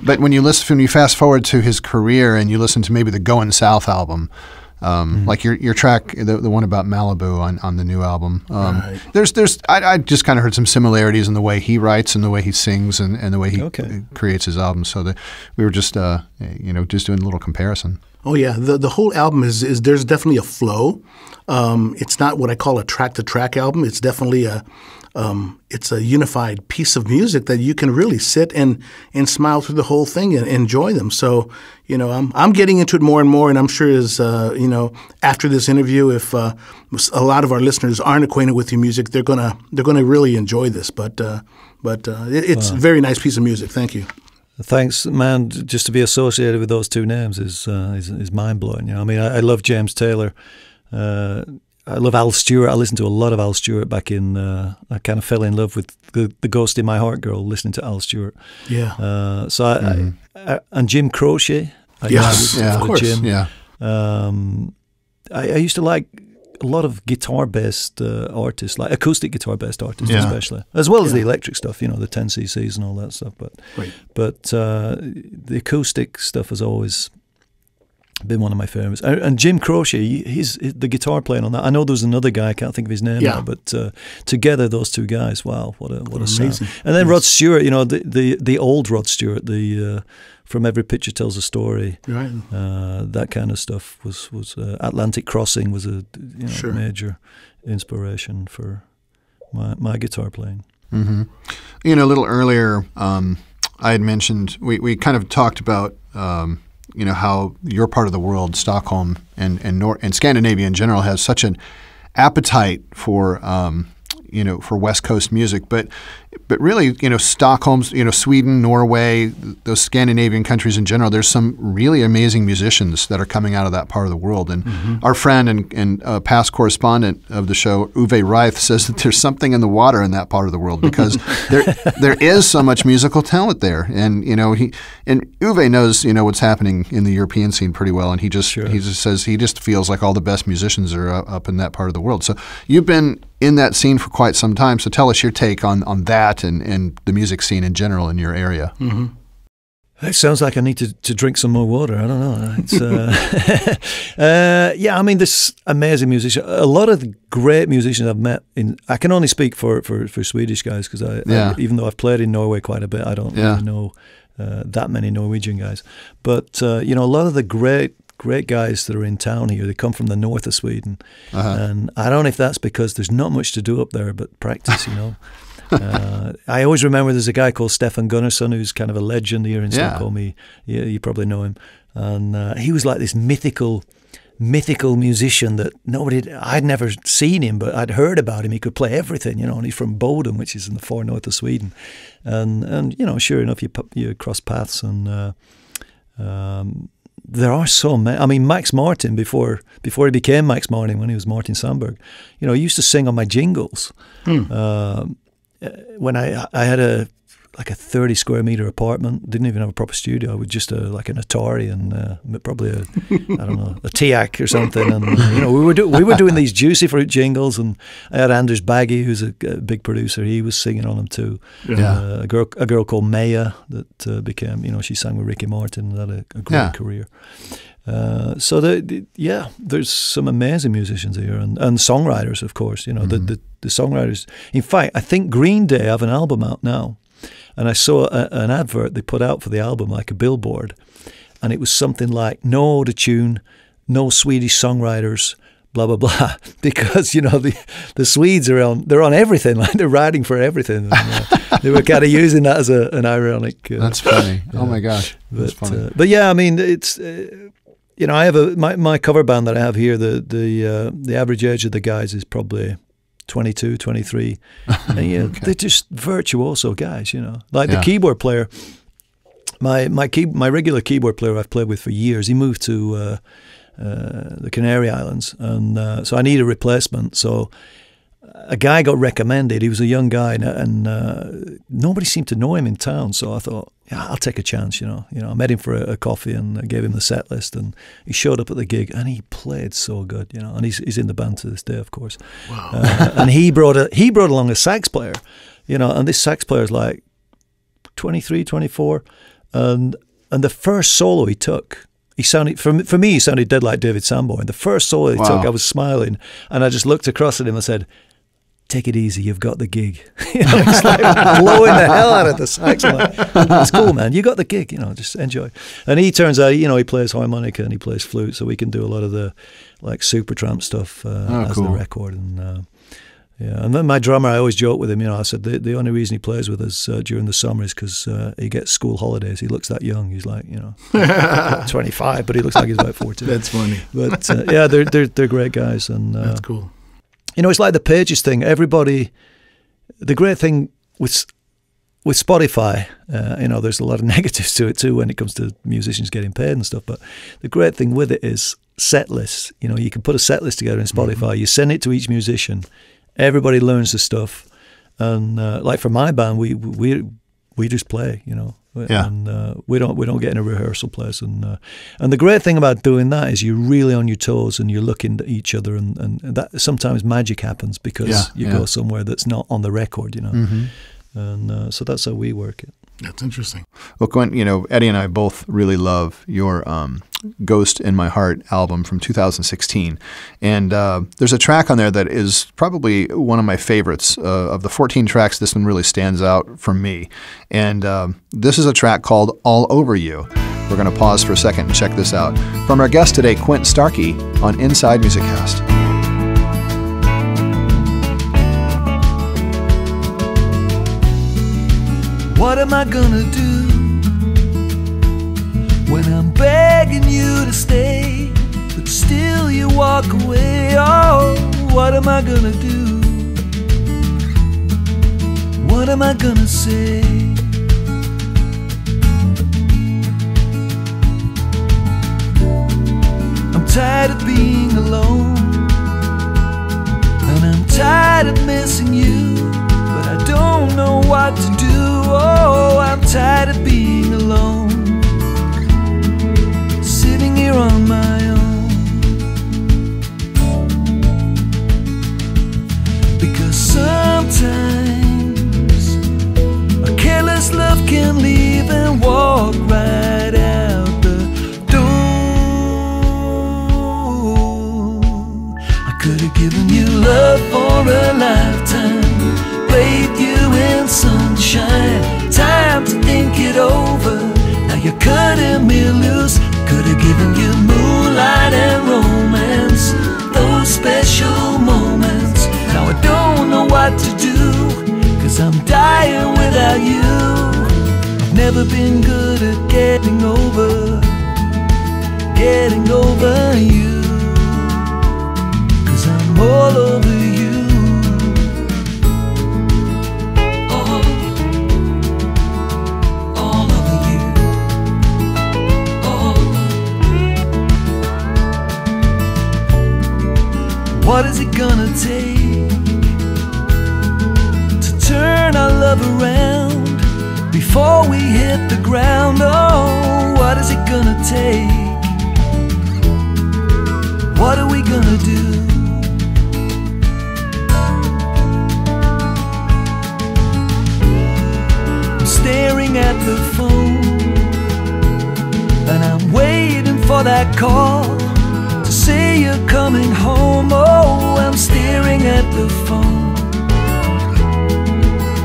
But when you fast forward to his career and you listen to maybe the Goin' South album, like your track, the one about Malibu on the new album. Right. I just kind of heard some similarities in the way he writes and the way he sings and the way he creates his albums. So that we were just just doing a little comparison. Oh yeah, the whole album is there's definitely a flow. It's not what I call a track-to-track album. It's definitely it's a unified piece of music that you can really sit and smile through the whole thing and enjoy them. So, I'm getting into it more and more, and I'm sure as after this interview, if a lot of our listeners aren't acquainted with your music, they're gonna really enjoy this. But it's a very nice piece of music. Thank you. Thanks, man. Just to be associated with those two names is mind blowing. I love James Taylor. I love Al Stewart. I listened to a lot of Al Stewart back in. I kind of fell in love with the Ghost in My Heart girl listening to Al Stewart. Yeah. And Jim Croce. Of course. Jim. Yeah. I used to like a lot of guitar-based artists, like acoustic guitar-based artists, especially, as well as the electric stuff. The 10cc's and all that stuff. But the acoustic stuff has always been one of my favorites. And Jim Croce, he's the guitar playing on that. I know there's another guy, I can't think of his name now, but together those two guys, wow, what a sound. And then Rod Stewart, the old Rod Stewart, the From Every Picture Tells a Story, right. That kind of stuff was Atlantic Crossing was a major inspiration for my guitar playing. Mm-hmm. A little earlier, I had mentioned we kind of talked about how your part of the world, Stockholm and Scandinavia in general, has such an appetite for for West Coast music, but really, Stockholm's, Sweden, Norway, those Scandinavian countries in general, there's some really amazing musicians that are coming out of that part of the world. And our friend and past correspondent of the show, Uwe Reith, says that there's something in the water in that part of the world because there is so much musical talent there. And Uwe knows what's happening in the European scene pretty well, and he just says he just feels like all the best musicians are up in that part of the world. So you've been in that scene for quite some time. So tell us your take on that and the music scene in general in your area. Mm-hmm. It sounds like I need to drink some more water. I don't know. It's, this amazing musician. A lot of the great musicians I've met I can only speak for Swedish guys because I even though I've played in Norway quite a bit, I don't really know that many Norwegian guys. But a lot of the great guys that are in town here, they come from the north of Sweden. And I don't know if that's because there's not much to do up there but practice, I always remember there's a guy called Stefan Gunnarsson who's kind of a legend here in Stockholm. You probably know him. And he was like this mythical musician that I'd never seen him, but I'd heard about him. He could play everything, and he's from Boden, which is in the far north of Sweden. And sure enough, you cross paths and there are so many. Max Martin, before he became Max Martin, when he was Martin Sandberg, he used to sing on my jingles. When I had a like a 30 square meter apartment. Didn't even have a proper studio. With just like an Atari and probably a I don't know, a TIAC or something. And we were doing these Juicy Fruit jingles, and I had Anders Bagge, who's a big producer. He was singing on them too. A girl called Maya that became, she sang with Ricky Martin and had a great career. So there's some amazing musicians here, and songwriters, of course. The songwriters. In fact, I think Green Day have an album out now, and I saw an advert they put out for the album, like a billboard, and it was something like "No auto-tune, no Swedish songwriters, blah blah blah," because the Swedes they're on everything, like they're writing for everything. And, they were kind of using that as an ironic. That's funny. Oh my gosh, that's funny. But yeah, I mean, it's. I have my cover band that I have here. The average age of the guys is probably 22, 23. And okay. They're just virtuoso guys, Like the keyboard player, my regular keyboard player I've played with for years, he moved to the Canary Islands, and so I need a replacement. So a guy got recommended. He was a young guy, and nobody seemed to know him in town. So I thought, I'll take a chance. I met him for a coffee and I gave him the set list, and he showed up at the gig and he played so good. And he's in the band to this day, of course. Wow. And he brought along a sax player, and this sax player is like 23, 24, and the first solo he took. He sounded, for me, he sounded dead like David Sanborn. The first solo he took, I was smiling, and I just looked across at him and said, "Take it easy, you've got the gig." It's like blowing the hell out of the sax. I'm like, "That's cool, man. You got the gig. Just enjoy." And he turns out, he plays harmonica and he plays flute, so we can do a lot of the like Supertramp stuff as the record. And and then my drummer, I always joke with him. I said the only reason he plays with us during the summer is because he gets school holidays. He looks that young. He's like 25, but he looks like he's about 14. That's funny. But they're great guys, and that's cool. It's like the Pages thing. Everybody, the great thing with Spotify, there's a lot of negatives to it too when it comes to musicians getting paid and stuff. But the great thing with it is set lists. You can put a set list together in Spotify. You send it to each musician. Everybody learns the stuff, and like for my band, we just play. And we don't get in a rehearsal place, and the great thing about doing that is you're really on your toes and you're looking at each other, and that sometimes magic happens because you go somewhere that's not on the record, and so that's how we work it. That's interesting. Well, Quint, Eddie and I both really love your Ghost in My Heart album from 2016. And there's a track on there that is probably one of my favorites. Of the 14 tracks, this one really stands out for me. And this is a track called All Over You. We're going to pause for a second and check this out. From our guest today, Quint Starkie, on Inside MusiCast. What am I gonna do when I'm begging you to stay, but still you walk away? Oh, what am I gonna do? What am I gonna say? I'm tired of being alone, and I'm tired of missing you, but I don't know what to do. Oh, I'm tired of being alone, sitting here on my own. Because sometimes a careless love can leave and walk right out the door. I could have given you love for a lifetime, bathed you in sunshine, time to think it over. Now you're cutting me loose. Could have given you moonlight and romance, those special moments. Now I don't know what to do, 'cause I'm dying without you. I've never been good at getting over you, 'cause I'm all over you. What is it gonna take to turn our love around? before we hit the ground. Oh, what is it gonna take? What are we gonna do? I'm staring at the phone, and I'm waiting for that call to say you're coming home. Oh, I'm staring at the phone.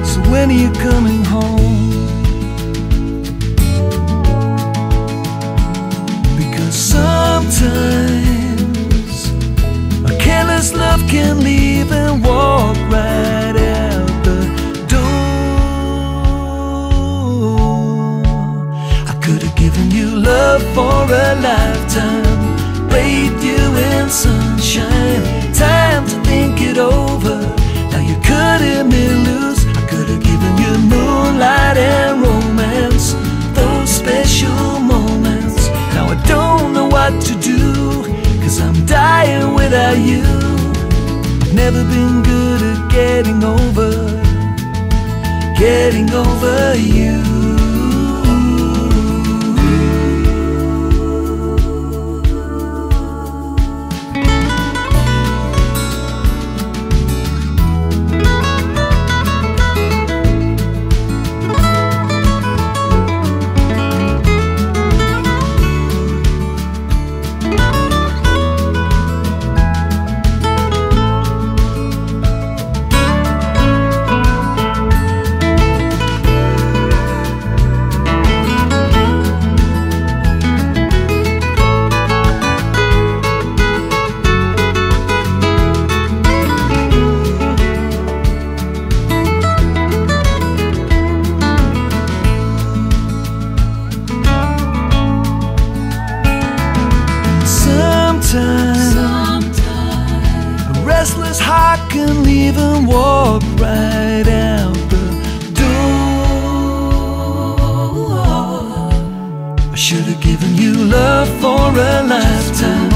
So when are you coming home? Because sometimes a careless love can leave and walk right out the door. I could have given you love for a lifetime, bathed you in sunshine, time to think it over. Now you're cutting me loose. I could have given you moonlight and romance, those special moments. Now I don't know what to do, 'cause I'm dying without you. I've never been good at getting over you. A restless heart can leave and walk right out the door. I should have given you love for a lifetime,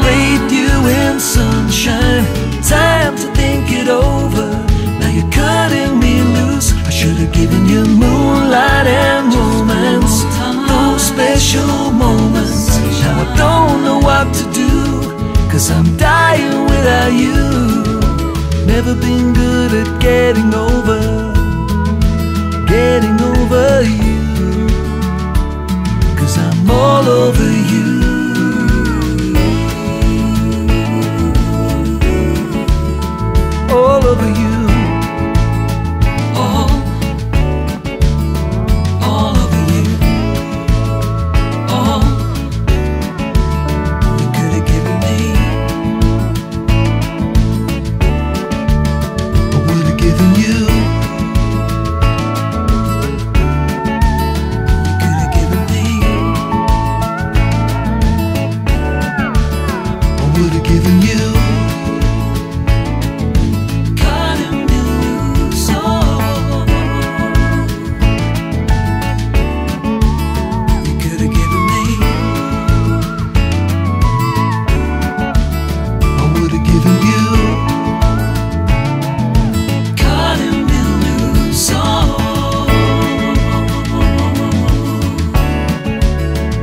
bathed you in sunshine, time to think it over. Now you're cutting me loose. I should have given you moonlight and romance, those special moments. Now I don't know what to do, 'cause I'm dying without you. Never been good at getting over you, 'cause I'm all over you. All over you.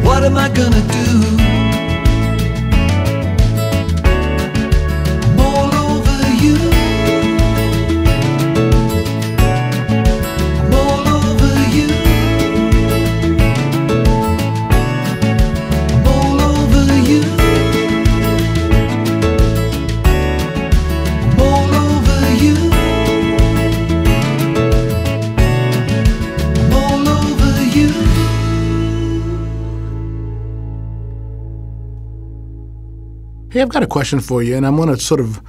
What am I gonna do? I'm all over you. I'm all over you. I'm all over you. I'm all over you. I'm all over you. Hey, I've got a question for you, and I'm going to sort of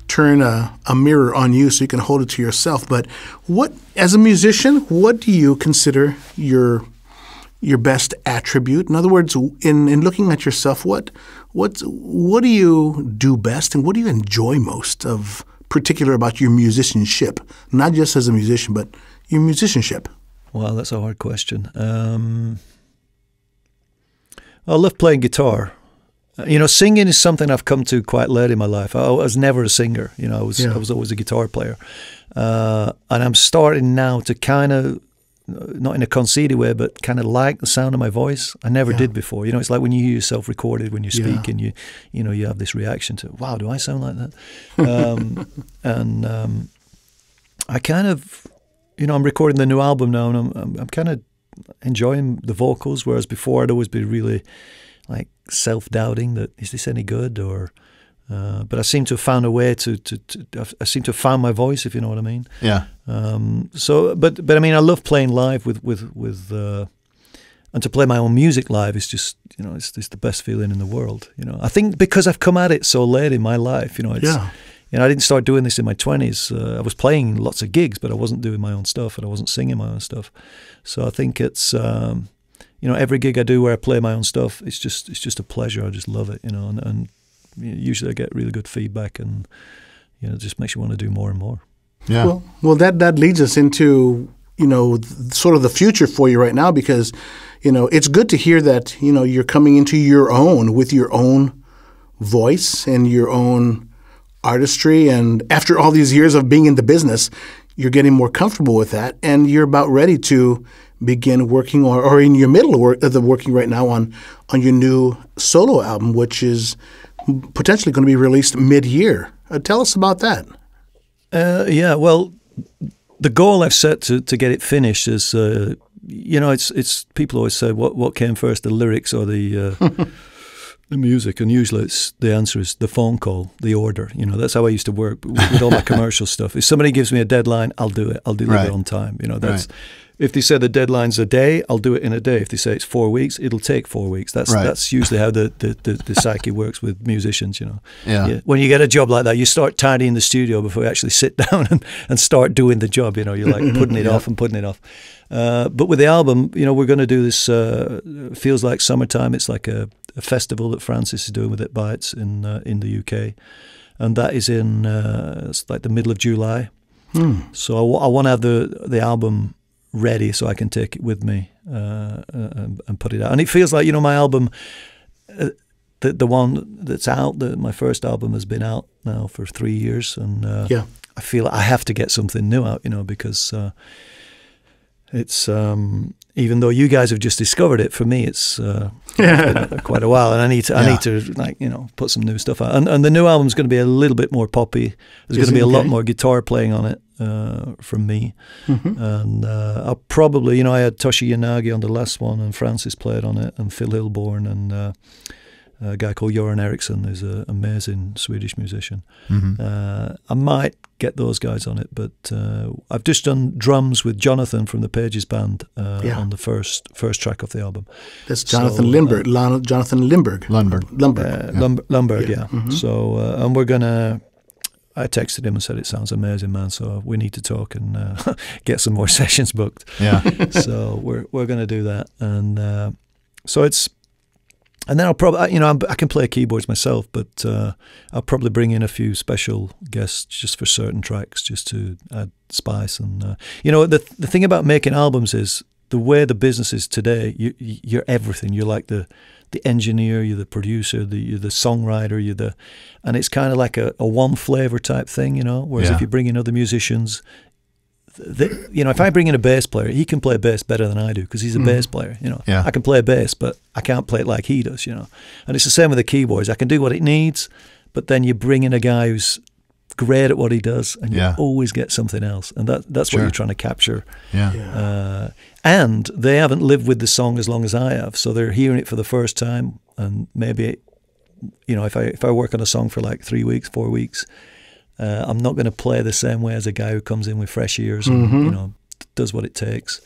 turn a mirror on you so you can hold it to yourself. But what, as a musician, what do you consider your best attribute? In other words, in looking at yourself, what do you do best, and what do you enjoy most of particular about your musicianship? Not just as a musician, but your musicianship. Well, that's a hard question. I love playing guitar. You know, singing is something I've come to quite late in my life. I was never a singer. You know, I was always a guitar player. And I'm starting now to kind of not in a conceited way, but kind of like the sound of my voice. I never did before. You know, it's like when you hear yourself recorded when you speak, and you have this reaction to, wow, do I sound like that? I kind of, I'm recording the new album now, and I'm kind of enjoying the vocals, whereas before I'd always be really like self-doubting that, is this any good, or but I seem to have found a way I seem to have found my voice, if you know what I mean. Yeah. But I mean, I love playing live with and to play my own music live is just, it's the best feeling in the world. I think because I've come at it so late in my life, I didn't start doing this in my 20s. I was playing lots of gigs, but I wasn't doing my own stuff, and I wasn't singing my own stuff. So I think it's every gig I do where I play my own stuff, it's just a pleasure. I just love it, and usually I get really good feedback, and it just makes you want to do more and more. Yeah. Well, that leads us into sort of the future for you right now, because it's good to hear that you're coming into your own with your own voice and your own artistry, and after all these years of being in the business, you're getting more comfortable with that, and you're about ready to begin working or in your middle of the working right now on your new solo album, which is potentially going to be released mid-year. Tell us about that. Well, the goal I've set to get it finished is, it's people always say, what came first, the lyrics or the the music? And usually the answer is the phone call, the order. That's how I used to work with all my commercial stuff. If somebody gives me a deadline, I'll do it. I'll deliver it on time. That's. Right. If they say the deadline's a day, I'll do it in a day. If they say it's 4 weeks, it'll take 4 weeks. That's usually how the psyche works with musicians, Yeah. When you get a job like that, you start tidying the studio before you actually sit down and start doing the job. You're like putting it off and putting it off. But with the album, we're going to do this, Feels Like Summertime. It's like a festival that Francis is doing with It Bites in the UK. And that is it's like the middle of July. So I want to have the album ready so I can take it with me and put it out. And it feels like, my album, the one that's out, my first album has been out now for 3 years, and I feel like I have to get something new out, because it's even though you guys have just discovered it, for me it's been quite a while, and I need to put some new stuff out. And the new album's going to be a little bit more poppy. There's going to be a lot more guitar playing on it from me. And I'll probably, I had Toshi Yanagi on the last one, and Francis played on it, and Phil Hilborn, and a guy called Göran Eriksson, who's an amazing Swedish musician. I might get those guys on it, but I've just done drums with Jonathan from the Pages Band on the first track of the album. That's Jonathan Lundberg. Jonathan Lundberg. Lundberg, yeah. So, and we're gonna. I texted him and said, it sounds amazing, man, so we need to talk and get some more sessions booked. Yeah. So we're going to do that. And so it's, and then I'll probably, I can play keyboards myself, but I'll probably bring in a few special guests just for certain tracks, just to add spice. And, the thing about making albums is the way the business is today, you're everything. You're like the engineer, you're the producer, you're the songwriter, and it's kind of like a one flavor type thing, whereas if you bring in other musicians, if I bring in a bass player, he can play bass better than I do because he's a bass player, I can play bass, but I can't play it like he does, and it's the same with the keyboards. I can do what it needs, but then you bring in a guy who's great at what he does, and you always get something else, and that's what you're trying to capture. And they haven't lived with the song as long as I have, so they're hearing it for the first time. And maybe, if I work on a song for like 3 weeks, 4 weeks, I'm not going to play the same way as a guy who comes in with fresh ears and does what it takes.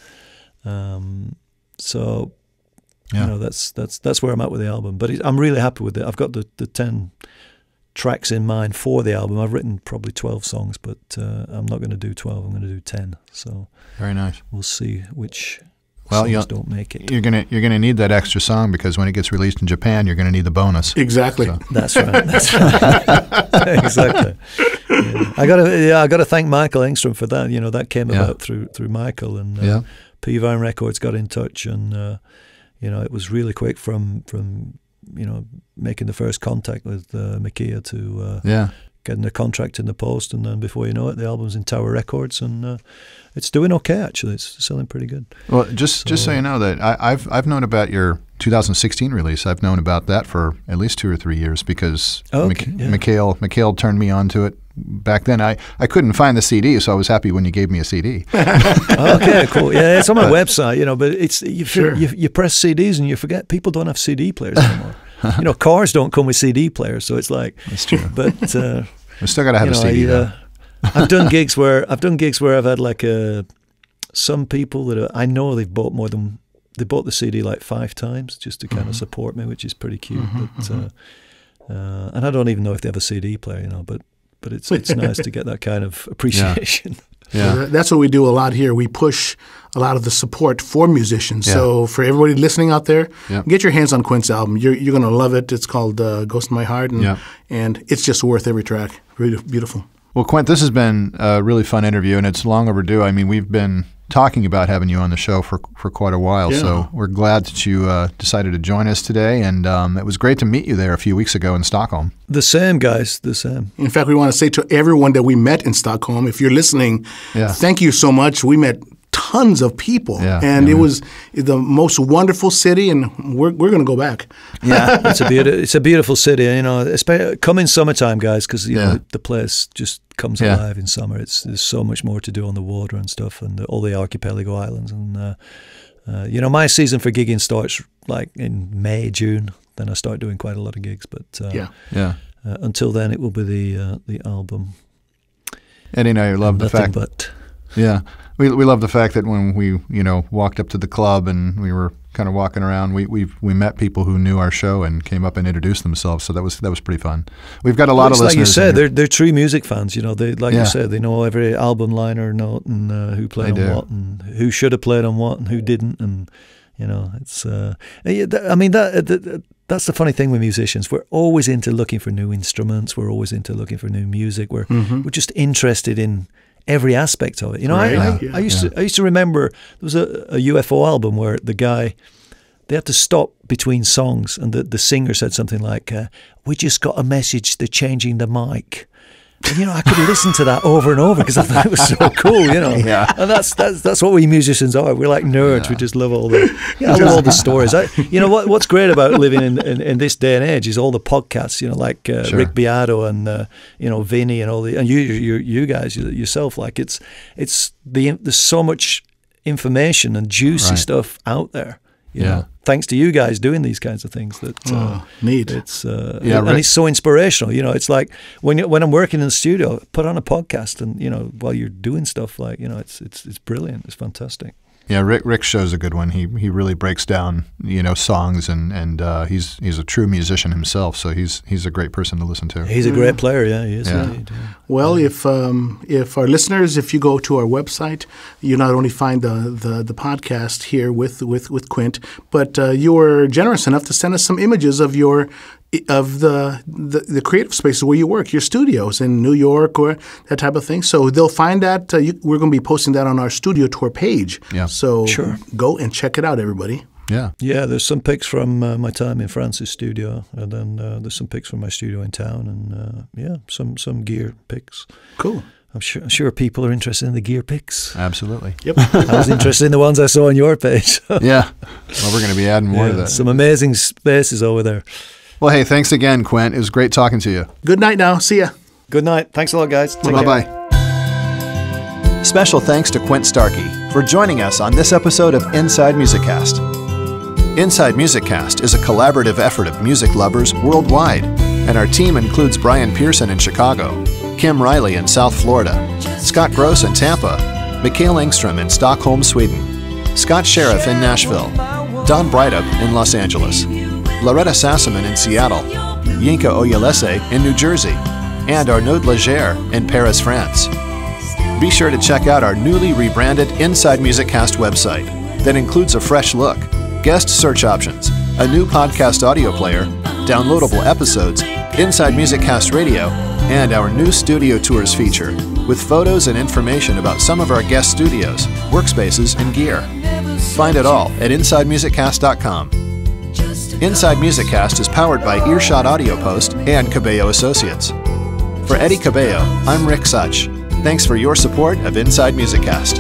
So that's where I'm at with the album. But I'm really happy with it. I've got the 10 tracks in mind for the album. I've written probably 12 songs, but I'm not going to do 12. I'm going to do 10. So very nice. We'll see which songs don't make it. You're gonna need that extra song because when it gets released in Japan, you're going to need the bonus. Exactly. So. That's right. Exactly. Yeah. I got to thank Michael Engström for that. That came about through Michael, and P-Vine Records got in touch, and it was really quick from making the first contact with Makia to getting a contract in the post, and then before you know it, the album's in Tower Records, and it's doing okay actually. It's selling pretty good. Well, just so you know that I've known about your 2016 release. I've known about that for at least 2 or 3 years because Mikhail turned me on to it. Back then, I couldn't find the CD, so I was happy when you gave me a CD. Okay, cool. Yeah, it's on my website, but it's you press CDs and you forget people don't have CD players anymore. Cars don't come with CD players, so it's like that's true. But we still got to have a CD. I've done gigs where I've had like some people that I know they bought the CD like 5 times just to kind of support me, which is pretty cute. And I don't even know if they have a CD player, but it's nice to get that kind of appreciation. Yeah. That's what we do a lot here. We push a lot of the support for musicians. Yeah. So for everybody listening out there, get your hands on Quint's album. You're going to love it. It's called Ghost in My Heart, and it's just worth every track. Really beautiful. Well, Quint, this has been a really fun interview, and it's long overdue. I mean, we've been talking about having you on the show for quite a while, so we're glad that you decided to join us today, and it was great to meet you there a few weeks ago in Stockholm. The same, guys, the same. In fact, we want to say to everyone that we met in Stockholm, if you're listening, thank you so much. We met tons of people, and it was the most wonderful city, and we're going to go back. Yeah, it's a beautiful city, especially come in summertime, guys, because the place just comes alive in summer. There's so much more to do on the water and stuff, and all the archipelago islands, and my season for gigging starts like in May, June. Then I start doing quite a lot of gigs, but until then, it will be the album. Eddie and I love the fact. We love the fact that when we walked up to the club and we were kind of walking around, we met people who knew our show and came up and introduced themselves. So that was pretty fun. We've got a lot of listeners. Like you said, they're true music fans. You said, they know every album liner note and who played on what and who should have played on what and who didn't. And it's that's the funny thing with musicians. We're always into looking for new instruments. We're always into looking for new music. We're just interested in every aspect of it. I used to remember there was a UFO album where the guy, they had to stop between songs, and the singer said something like, "We just got a message, they're changing the mic." And I could listen to that over and over because I thought it was so cool, And that's what we musicians are. We're like nerds. We just love all the stories. What's great about living in this day and age is all the podcasts. Like Rick Beato and Vinny and all and you guys yourself. Like there's so much information and juicy stuff out there. Thanks to you guys doing these kinds of things. Neat. It's and it's so inspirational. It's like when I'm working in the studio, put on a podcast, and while you're doing stuff, like it's brilliant. It's fantastic. Yeah, Rick's show's a good one. He really breaks down songs, and he's a true musician himself. So he's a great person to listen to. He's a great player. Yeah, he is. Indeed, yeah. Well, if our listeners, if you go to our website, you not only find the podcast here with Quint, but you were generous enough to send us some images of the creative spaces where you work, your studios in New York or that type of thing. So they'll find that. We're going to be posting that on our studio tour page. Yeah. So go and check it out, everybody. Yeah. Yeah, there's some pics from my time in France's studio, and then there's some pics from my studio in town, and some gear pics. Cool. I'm sure people are interested in the gear pics. Absolutely. Yep. I was interested in the ones I saw on your page. Yeah. Well, we're going to be adding more to that. Some amazing spaces over there. Well, hey, thanks again, Quint. It was great talking to you. Good night now. See ya. Good night. Thanks a lot, guys. Bye-bye. Special thanks to Quint Starkie for joining us on this episode of Inside MusiCast. Inside MusiCast is a collaborative effort of music lovers worldwide, and our team includes Brian Pearson in Chicago, Kim Riley in South Florida, Scott Gross in Tampa, Mikhail Engström in Stockholm, Sweden, Scott Sheriff in Nashville, Don Breithaupt in Los Angeles, Loretta Sassaman in Seattle, Yinka Oyelese in New Jersey, and Arnaud Legere in Paris, France. Be sure to check out our newly rebranded Inside MusiCast website that includes a fresh look, guest search options, a new podcast audio player, downloadable episodes, Inside MusiCast Radio, and our new studio tours feature with photos and information about some of our guest studios, workspaces, and gear. Find it all at InsideMusicCast.com. Inside MusiCast is powered by Earshot Audio Post and Cabello Associates. For Eddie Cabello, I'm Rick Such. Thanks for your support of Inside MusiCast.